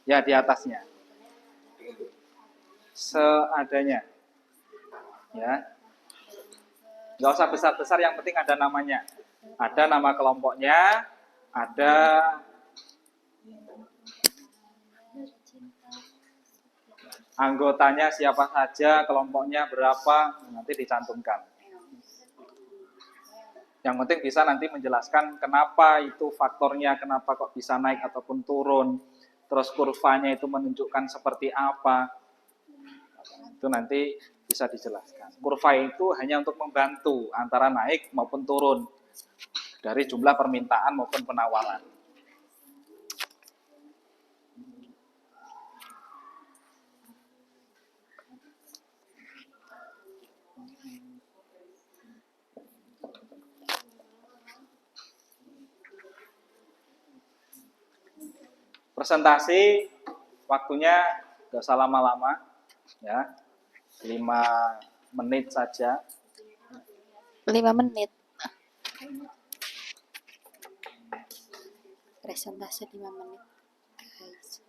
ya di atasnya. Seadanya. Ya. Enggak usah besar-besar, yang penting ada namanya. Ada nama kelompoknya, ada anggotanya siapa saja, kelompoknya berapa, nanti dicantumkan. Yang penting bisa nanti menjelaskan kenapa itu faktornya, kenapa kok bisa naik ataupun turun, terus kurvanya itu menunjukkan seperti apa. Itu nanti bisa dijelaskan. Kurva itu hanya untuk membantu antara naik maupun turun dari jumlah permintaan maupun penawaran. Presentasi waktunya nggak usah lama-lama, ya, 5 menit saja. 5 menit. Presentasi 5 menit, guys.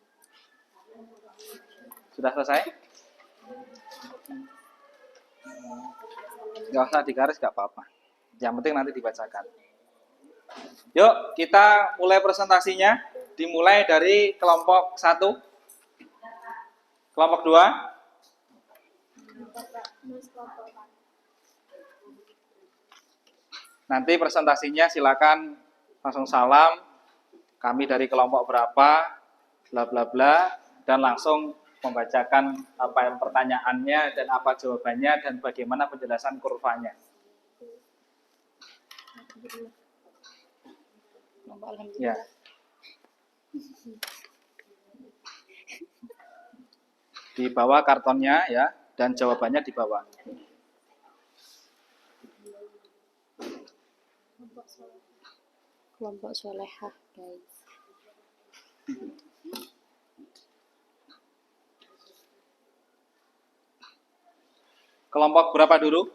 Sudah selesai? Nggak usah digaris, nggak apa-apa. Yang penting nanti dibacakan. Yuk, kita mulai presentasinya. Dimulai dari kelompok 1, kelompok 2. Nanti presentasinya silakan langsung salam, kami dari kelompok berapa, bla bla bla, dan langsung membacakan apa yang pertanyaannya dan apa jawabannya dan bagaimana penjelasan kurvanya. Ya. Di bawah kartonnya ya, dan jawabannya di bawah. Kelompok solehah, guys. Kelompok berapa dulu?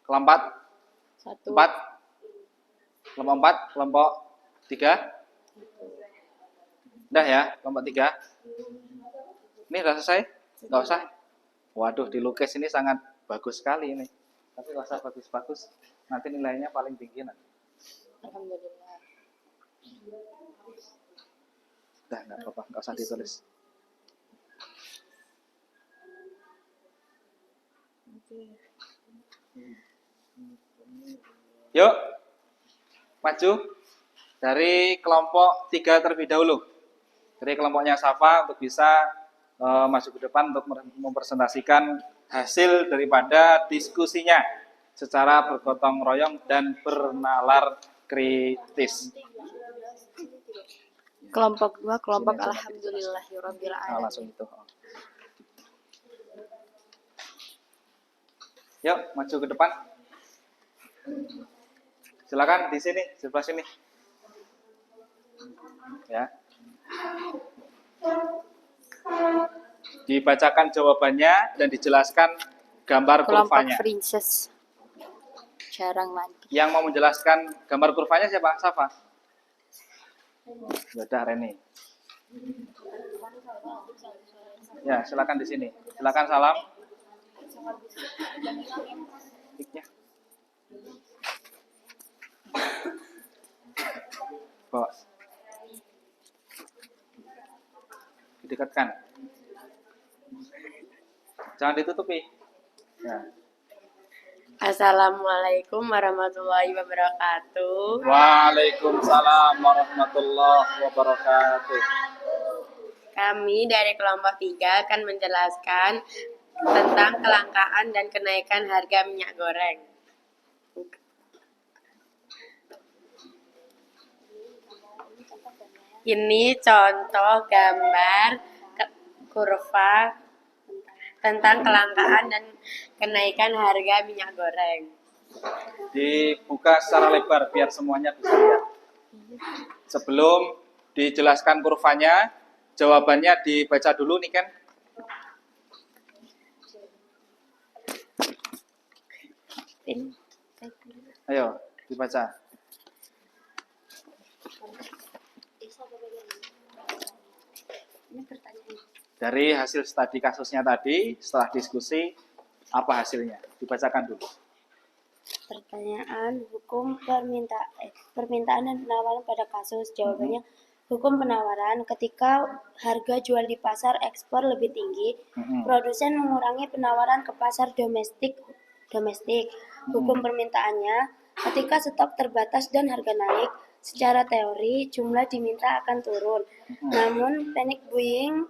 Kelompok 1. 4. Kelompok 4, kelompok 3. Udah ya, kelompok 3. Ini udah selesai? Nggak usah? Waduh, dilukis ini sangat bagus sekali ini. Tapi nggak usah bagus-bagus. Nanti nilainya paling tinggi nanti. Alhamdulillah. Udah, nggak apa-apa, nggak usah ditulis. Yuk, maju dari kelompok 3 terlebih dahulu. Dari kelompoknya Safa untuk bisa maju ke depan untuk mempresentasikan hasil daripada diskusinya secara bergotong royong dan bernalar kritis. Kelompok 2, kelompok alhamdulillahirabbil alamin. Langsung itu. Yuk, maju ke depan. Silakan di sini, sebelah sini. Ya. Dibacakan jawabannya dan dijelaskan gambar Kelompok kurvanya. princess. Jarang lagi. Yang mau menjelaskan gambar kurvanya siapa? Safa? Yaudah, Reni. Ya, silakan di sini. Silakan salam. Tiknya. Bawa. Didekatkan. Jangan ditutupi. Ya. Assalamualaikum warahmatullahi wabarakatuh. Waalaikumsalam warahmatullahi wabarakatuh. Kami dari kelompok 3 akan menjelaskan tentang kelangkaan dan kenaikan harga minyak goreng. Ini contoh gambar kurva tentang kelangkaan dan kenaikan harga minyak goreng. Dibuka secara lebar biar semuanya bisa lihat. Sebelum dijelaskan kurvanya, jawabannya dibaca dulu nih kan. Ayo dibaca. Dari hasil studi kasusnya tadi, setelah diskusi, apa hasilnya? Dibacakan dulu. Pertanyaan hukum permintaan dan penawaran pada kasus. Jawabannya hukum penawaran ketika harga jual di pasar ekspor lebih tinggi, produsen mengurangi penawaran ke pasar domestik. Hukum permintaannya ketika stok terbatas dan harga naik, secara teori jumlah diminta akan turun. Namun panic buying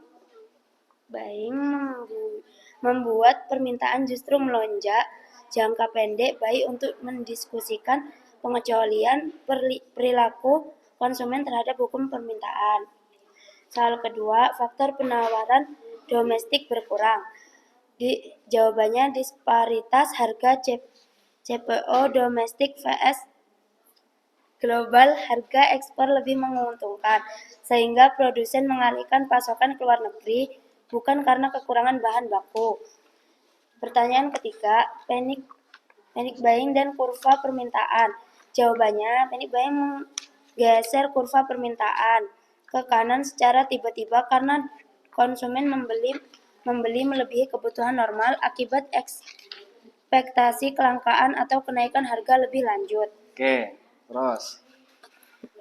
membuat permintaan justru melonjak. Jangka pendek baik untuk mendiskusikan pengecualian perilaku konsumen terhadap hukum permintaan. Soal kedua, faktor penawaran domestik berkurang. Jawabannya disparitas harga CPO domestik vs global, harga ekspor lebih menguntungkan, sehingga produsen mengalihkan pasokan ke luar negeri bukan karena kekurangan bahan baku. Pertanyaan ketiga, panic buying dan kurva permintaan. Jawabannya, panic buying menggeser kurva permintaan ke kanan secara tiba-tiba karena konsumen membeli melebihi kebutuhan normal akibat ekspektasi kelangkaan atau kenaikan harga lebih lanjut. Oke, terus.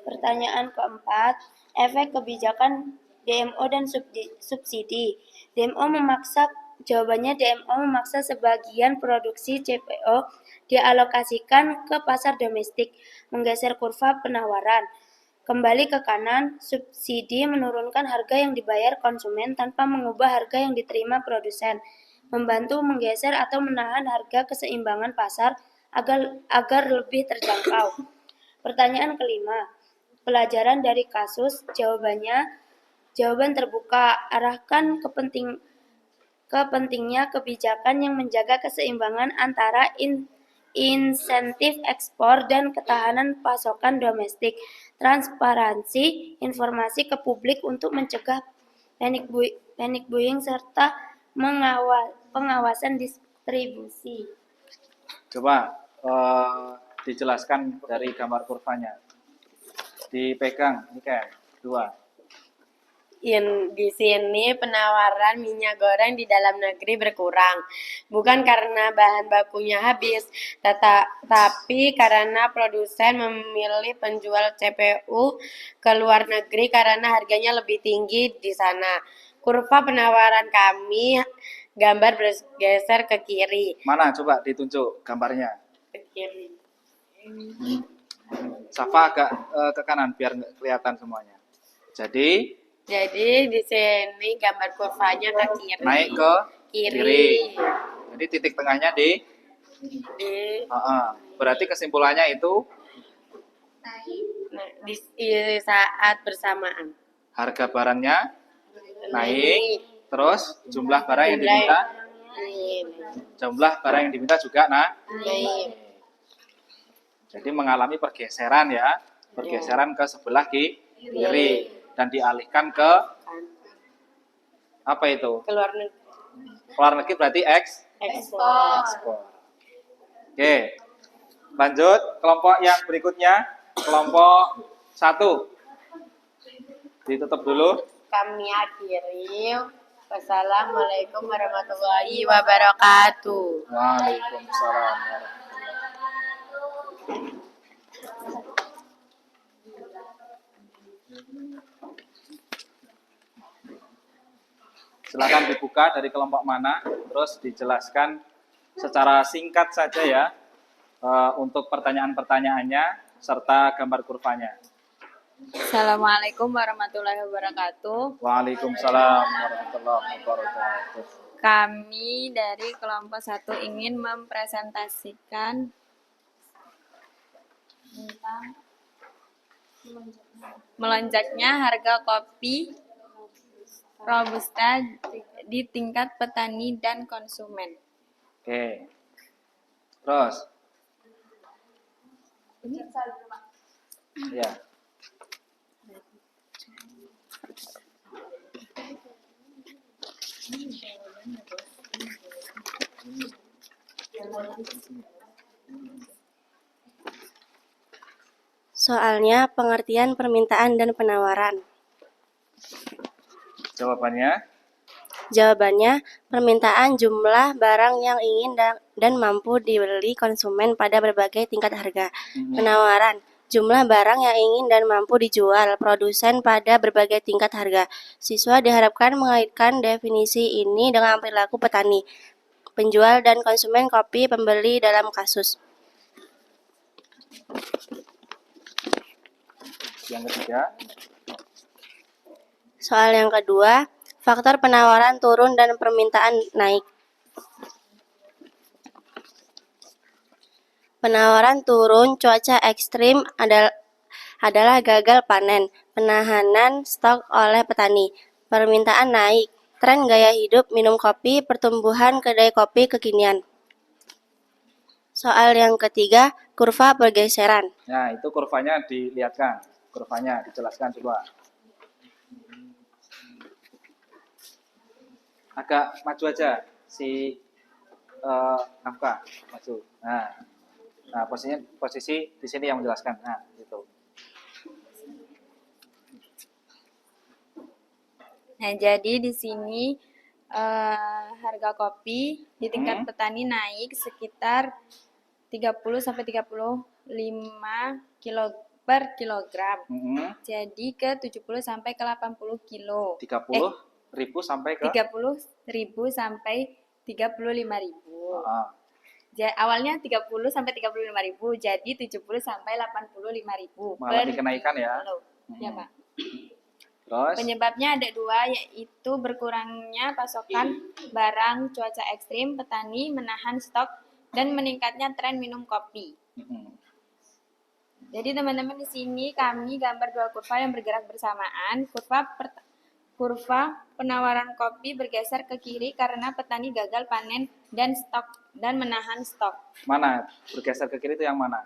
Pertanyaan keempat, efek kebijakan DMO dan subsidi. Jawabannya DMO memaksa sebagian produksi CPO dialokasikan ke pasar domestik, menggeser kurva penawaran. Kembali ke kanan, subsidi menurunkan harga yang dibayar konsumen tanpa mengubah harga yang diterima produsen, membantu menggeser atau menahan harga keseimbangan pasar agar lebih terjangkau. Pertanyaan kelima, pelajaran dari kasus. Jawaban terbuka, arahkan ke pentingnya kebijakan yang menjaga keseimbangan antara insentif ekspor dan ketahanan pasokan domestik, transparansi informasi ke publik untuk mencegah panic buying serta pengawasan distribusi. Coba dijelaskan dari gambar kurvanya. Dipegang, ini kan 2. Di sini penawaran minyak goreng di dalam negeri berkurang, bukan karena bahan bakunya habis, tapi karena produsen memilih penjual CPO ke luar negeri karena harganya lebih tinggi di sana. Kurva penawaran kami gambar bergeser ke kiri. Mana coba ditunjuk gambarnya. Ke kiri. Safa agak ke kanan biar nggak kelihatan semuanya. Jadi di sini gambar kurvanya ke kiri. Naik ke kiri. Jadi titik tengahnya di berarti kesimpulannya itu di saat bersamaan. Harga barangnya naik, terus jumlah barang yang diminta juga naik. Jadi mengalami pergeseran ya, ke sebelah kiri dan dialihkan ke apa itu? Ke luar negeri. Keluar negeri berarti ekspor. Oke, lanjut kelompok yang berikutnya, kelompok 1. Ditutup dulu. Kami akhiri. Wassalamualaikum warahmatullahi wabarakatuh. Waalaikumsalam. Silakan dibuka dari kelompok mana, terus dijelaskan secara singkat saja ya untuk pertanyaan-pertanyaannya serta gambar kurvanya. Assalamualaikum warahmatullahi wabarakatuh. Waalaikumsalam warahmatullahi wabarakatuh. Kami dari kelompok 1 ingin mempresentasikan tentang melonjaknya harga kopi Robusta di tingkat petani dan konsumen. Oke. Terus. Ya. Soalnya pengertian permintaan dan penawaran. Jawabannya, permintaan jumlah barang yang ingin dan mampu dibeli konsumen pada berbagai tingkat harga. Penawaran, jumlah barang yang ingin dan mampu dijual produsen pada berbagai tingkat harga. Siswa diharapkan mengaitkan definisi ini dengan perilaku petani, penjual dan konsumen kopi pembeli dalam kasus. Yang ketiga. Soal yang kedua, faktor penawaran turun dan permintaan naik. Penawaran turun cuaca ekstrim adalah gagal panen, penahanan stok oleh petani. Permintaan naik, tren gaya hidup minum kopi, pertumbuhan kedai kopi kekinian. Soal yang ketiga, kurva pergeseran. Nah, itu kurvanya dilihatkan. Kurvanya dijelaskan coba. Agak maju aja si Nafkah, maju. Nah, posisi di sini yang menjelaskan. Nah, gitu. Nah, jadi di sini harga kopi di tingkat petani naik sekitar 30 sampai 35 kilo per kilogram. Jadi ke 70 sampai ke 80 kilo. 30.000 sampai ke 30.000 sampai 35.000. Awalnya 30 sampai 35.000, jadi 70 sampai 85.000 mengalami kenaikan ya. kilo. Ya, Pak. Terus Penyebabnya ada dua, yaitu berkurangnya pasokan barang, cuaca ekstrim, petani menahan stok, dan meningkatnya tren minum kopi. Jadi teman-teman di sini kami gambar dua kurva yang bergerak bersamaan. Kurva penawaran kopi bergeser ke kiri karena petani gagal panen dan menahan stok. mana bergeser ke kiri itu yang mana?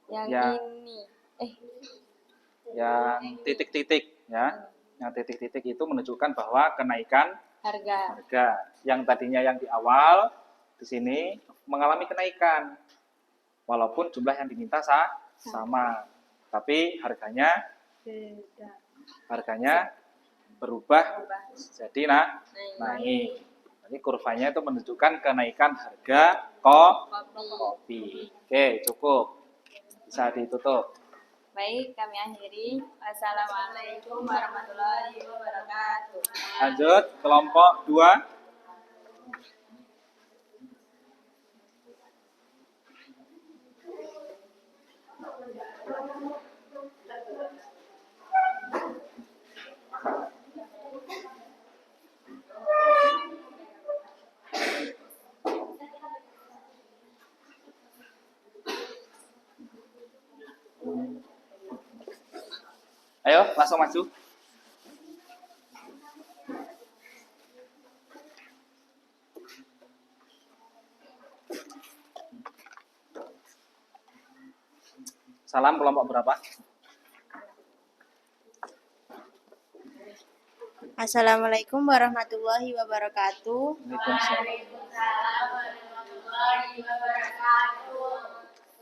Yang ini. Yang titik-titik ya. Yang titik-titik itu menunjukkan bahwa kenaikan harga. Yang tadinya yang di awal di sini mengalami kenaikan. Walaupun jumlah yang diminta sama, tapi harganya berubah jadi naik. Jadi kurvanya itu menunjukkan kenaikan harga kopi. Oke, cukup. Bisa ditutup. Baik, kami akhiri. Wassalamualaikum warahmatullahi wabarakatuh. Lanjut, kelompok 2. Ayo, langsung maju. Salam kelompok berapa? Assalamualaikum warahmatullahi wabarakatuh.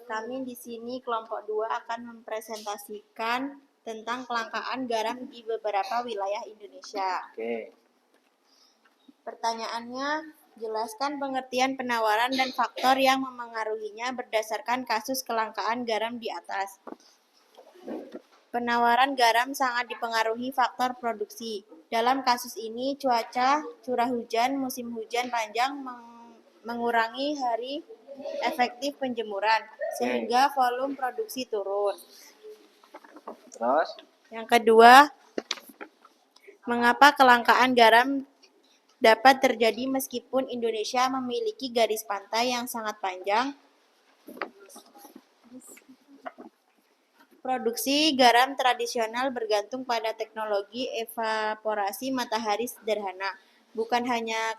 Kami di sini kelompok 2 akan mempresentasikan tentang kelangkaan garam di beberapa wilayah Indonesia. Oke. Pertanyaannya, jelaskan pengertian penawaran dan faktor yang memengaruhinya berdasarkan kasus kelangkaan garam di atas. Penawaran garam sangat dipengaruhi faktor produksi. Dalam kasus ini, cuaca, curah hujan, musim hujan panjang mengurangi hari efektif penjemuran, sehingga volume produksi turun. Terus? Yang kedua, mengapa kelangkaan garam dapat terjadi meskipun Indonesia memiliki garis pantai yang sangat panjang? Produksi garam tradisional bergantung pada teknologi evaporasi matahari sederhana, bukan hanya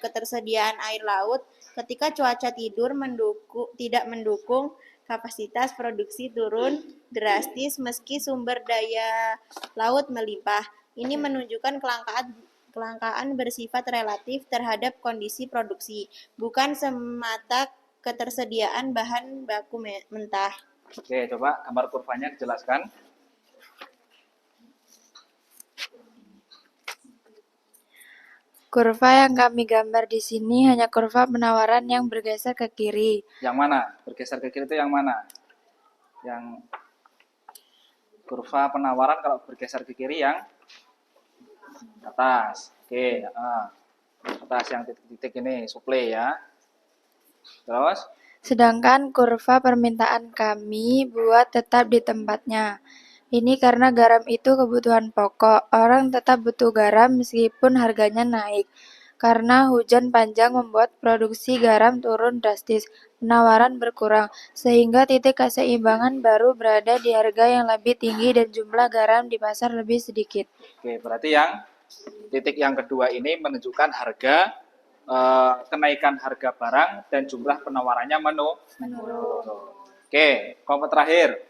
ketersediaan air laut. Ketika cuaca tidak mendukung, kapasitas produksi turun drastis meski sumber daya laut melimpah. Ini menunjukkan kelangkaan bersifat relatif terhadap kondisi produksi, bukan semata ketersediaan bahan baku mentah. Oke, coba gambar kurvanya dijelaskan. Kurva yang kami gambar di sini hanya kurva penawaran yang bergeser ke kiri. Yang mana? Bergeser ke kiri itu yang mana? Yang kurva penawaran kalau bergeser ke kiri yang atas. Oke, atas yang titik-titik ini, suplai ya. Terus? Sedangkan kurva permintaan kami buat tetap di tempatnya. Ini karena garam itu kebutuhan pokok. Orang tetap butuh garam meskipun harganya naik. Karena hujan panjang membuat produksi garam turun drastis, penawaran berkurang, sehingga titik keseimbangan baru berada di harga yang lebih tinggi dan jumlah garam di pasar lebih sedikit. Oke, berarti yang titik yang kedua ini menunjukkan harga kenaikan harga barang dan jumlah penawarannya menurun. Oke, kelompok terakhir.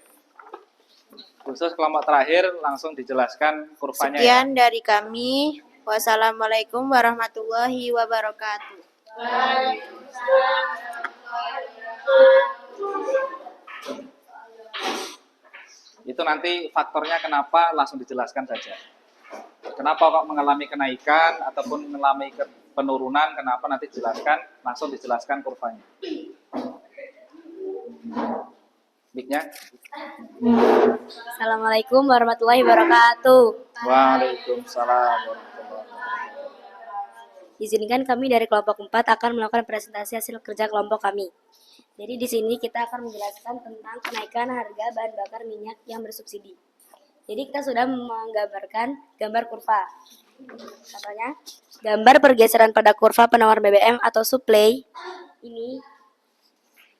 Khusus kelompok terakhir langsung dijelaskan kurvanya ya. Sekian dari kami. Wassalamualaikum warahmatullahi wabarakatuh. Itu nanti faktornya kenapa langsung dijelaskan saja. Kenapa kok mengalami kenaikan ataupun mengalami penurunan, kenapa nanti jelaskan, langsung dijelaskan kurvanya. Mic-nya. Assalamualaikum warahmatullahi wabarakatuh. Waalaikumsalam warahmatullahi wabarakatuh. Izinkan kami dari kelompok 4 akan melakukan presentasi hasil kerja kelompok kami. Jadi di sini kita akan menjelaskan tentang kenaikan harga bahan bakar minyak yang bersubsidi. Jadi kita sudah menggambarkan gambar kurva. Contohnya, gambar pergeseran pada kurva penawar BBM atau supply ini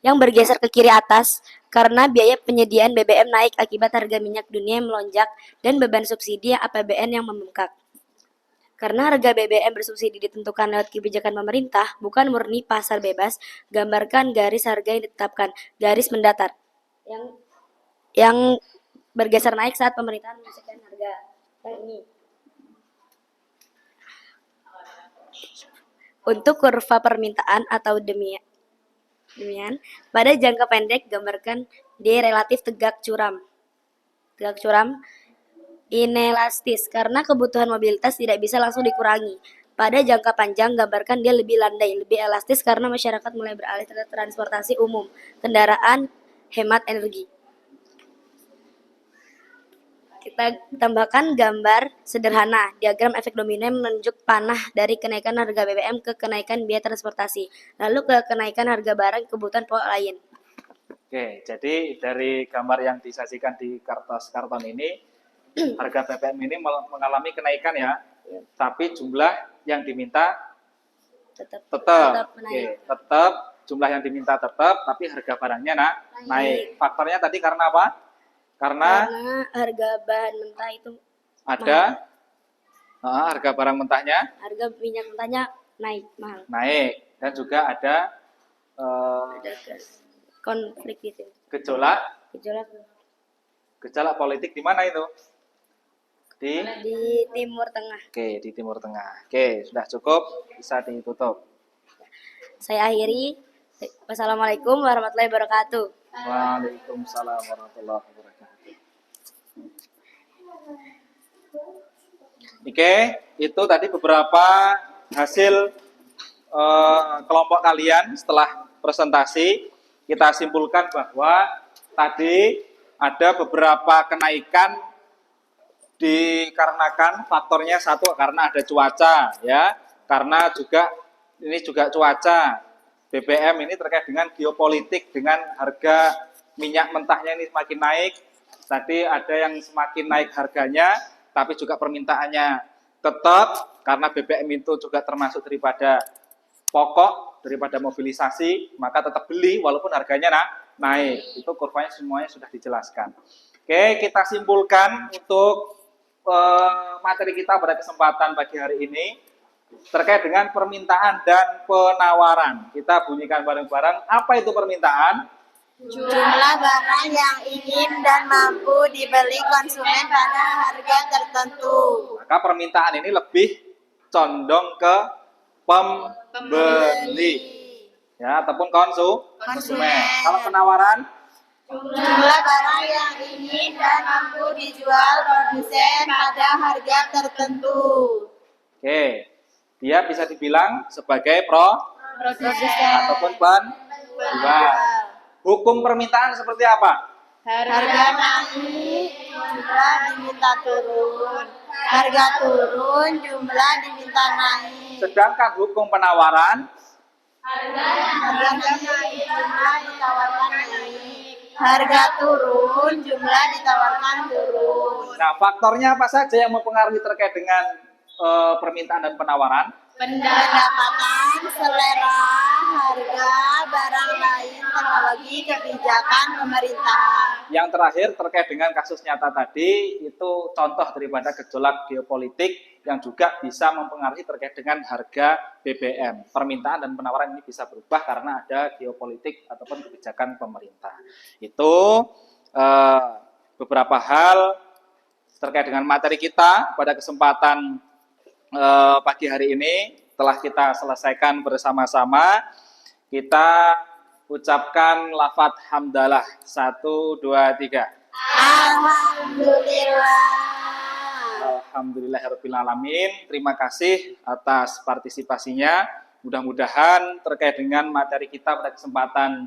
yang bergeser ke kiri atas karena biaya penyediaan BBM naik akibat harga minyak dunia yang melonjak dan beban subsidi APBN yang membengkak. Karena harga BBM bersubsidi ditentukan lewat kebijakan pemerintah, bukan murni pasar bebas, gambarkan garis harga yang ditetapkan, garis mendatar, yang bergeser naik saat pemerintahan menyesuaikan harga. Yang ini. Untuk kurva permintaan atau demikian, pada jangka pendek gambarkan D relatif tegak curam. Tegak curam inelastis karena kebutuhan mobilitas tidak bisa langsung dikurangi. Pada jangka panjang gambarkan dia lebih landai, lebih elastis karena masyarakat mulai beralih ke transportasi umum, kendaraan, hemat energi. Kita tambahkan gambar sederhana, diagram efek domino yang menunjuk panah dari kenaikan harga BBM ke kenaikan biaya transportasi, lalu ke kenaikan harga barang kebutuhan pokok lain. Oke, jadi dari gambar yang disajikan di kertas karton ini, harga BBM ini mengalami kenaikan ya, tapi jumlah yang diminta tetap. Naik. Tetap jumlah yang diminta tetap, tapi harga barangnya naik. Faktornya tadi karena apa? Karena harga bahan mentah itu ada harga barang mentahnya, harga minyak mentahnya mahal. Naik dan juga ada Konflik gitu. gejolak politik di mana itu? Di Timur Tengah. Oke, di Timur Tengah. Oke, sudah cukup, bisa ditutup. Saya akhiri. Wassalamualaikum warahmatullahi wabarakatuh. Waalaikumsalam warahmatullahi wabarakatuh. Oke, itu tadi beberapa hasil kelompok kalian setelah presentasi. Kita simpulkan bahwa tadi ada beberapa kenaikan dikarenakan faktornya satu karena ada cuaca ya, karena juga ini juga cuaca. BBM ini terkait dengan geopolitik, dengan harga minyak mentahnya ini semakin naik. Tadi ada yang semakin naik harganya, tapi juga permintaannya tetap karena BBM itu juga termasuk daripada pokok, daripada mobilisasi, maka tetap beli walaupun harganya naik. Itu kurvanya semuanya sudah dijelaskan. Oke, kita simpulkan untuk materi kita pada kesempatan pagi hari ini terkait dengan permintaan dan penawaran. Kita bunyikan bareng-bareng. Apa itu permintaan? Jumlah barang yang ingin dan mampu dibeli konsumen pada harga tertentu. Maka permintaan ini lebih condong ke pembeli, ya, ataupun konsumen. Kalau penawaran? Jumlah barang yang ingin dan mampu dijual produsen pada harga tertentu. Oke, dia bisa dibilang sebagai produsen ataupun penjual. Hukum permintaan seperti apa? Harga naik, jumlah diminta turun. Harga turun, jumlah diminta naik. Sedangkan hukum penawaran? Harga naik, jumlah ditawarkan naik. Harga turun, jumlah ditawarkan turun. Nah, faktornya apa saja yang mempengaruhi terkait dengan permintaan dan penawaran? Pendapatan, selera, harga, barang lain, teknologi, kebijakan pemerintah. Yang terakhir terkait dengan kasus nyata tadi, itu contoh daripada gejolak geopolitik yang juga bisa mempengaruhi terkait dengan harga BBM. Permintaan dan penawaran ini bisa berubah karena ada geopolitik ataupun kebijakan pemerintah. Itu beberapa hal terkait dengan materi kita pada kesempatan pagi hari ini telah kita selesaikan bersama-sama. Kita ucapkan lafadz hamdalah 1, 2, 3. Alhamdulillah. Alhamdulillahirrabbilalamin. Terima kasih atas partisipasinya. Mudah-mudahan terkait dengan materi kita pada kesempatan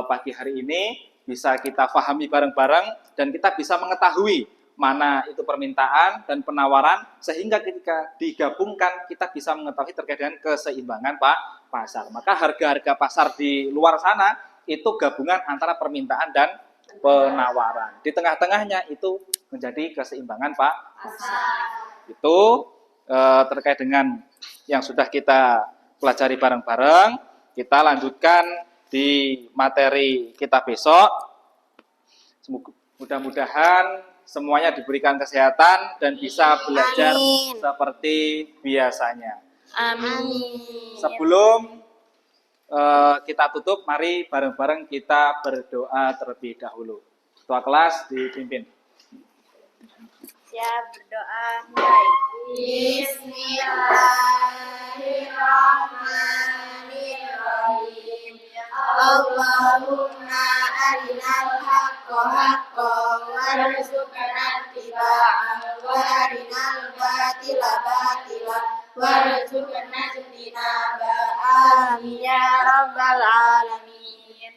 pagi hari ini bisa kita pahami bareng-bareng dan kita bisa mengetahui mana itu permintaan dan penawaran sehingga ketika digabungkan kita bisa mengetahui terkait dengan keseimbangan pasar. Maka harga-harga pasar di luar sana itu gabungan antara permintaan dan penawaran. Di tengah-tengahnya itu menjadi keseimbangan pasar. Itu terkait dengan yang sudah kita pelajari bareng-bareng. Kita lanjutkan di materi kita besok. Mudah-mudahan semuanya diberikan kesehatan dan bisa belajar seperti biasanya. Amin. Sebelum kita tutup, mari bareng-bareng kita berdoa terlebih dahulu. Ketua kelas dipimpin. Siap berdoa. Bismillahirrahmanirrahim. Allahumma arinal haqqa haqqan warzuqna ittiba'ahu wa arinal batila batilan warzuqna ijtinaba. Amin ya rabbal alamin.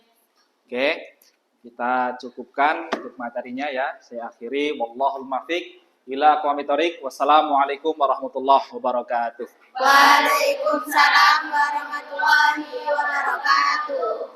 Oke, kita cukupkan untuk materinya ya. Saya akhiri. Wallahul muwaffiq ila aqwamit thoriq. Wassalamualaikum warahmatullahi wabarakatuh. Waalaikumsalam warahmatullahi wabarakatuh.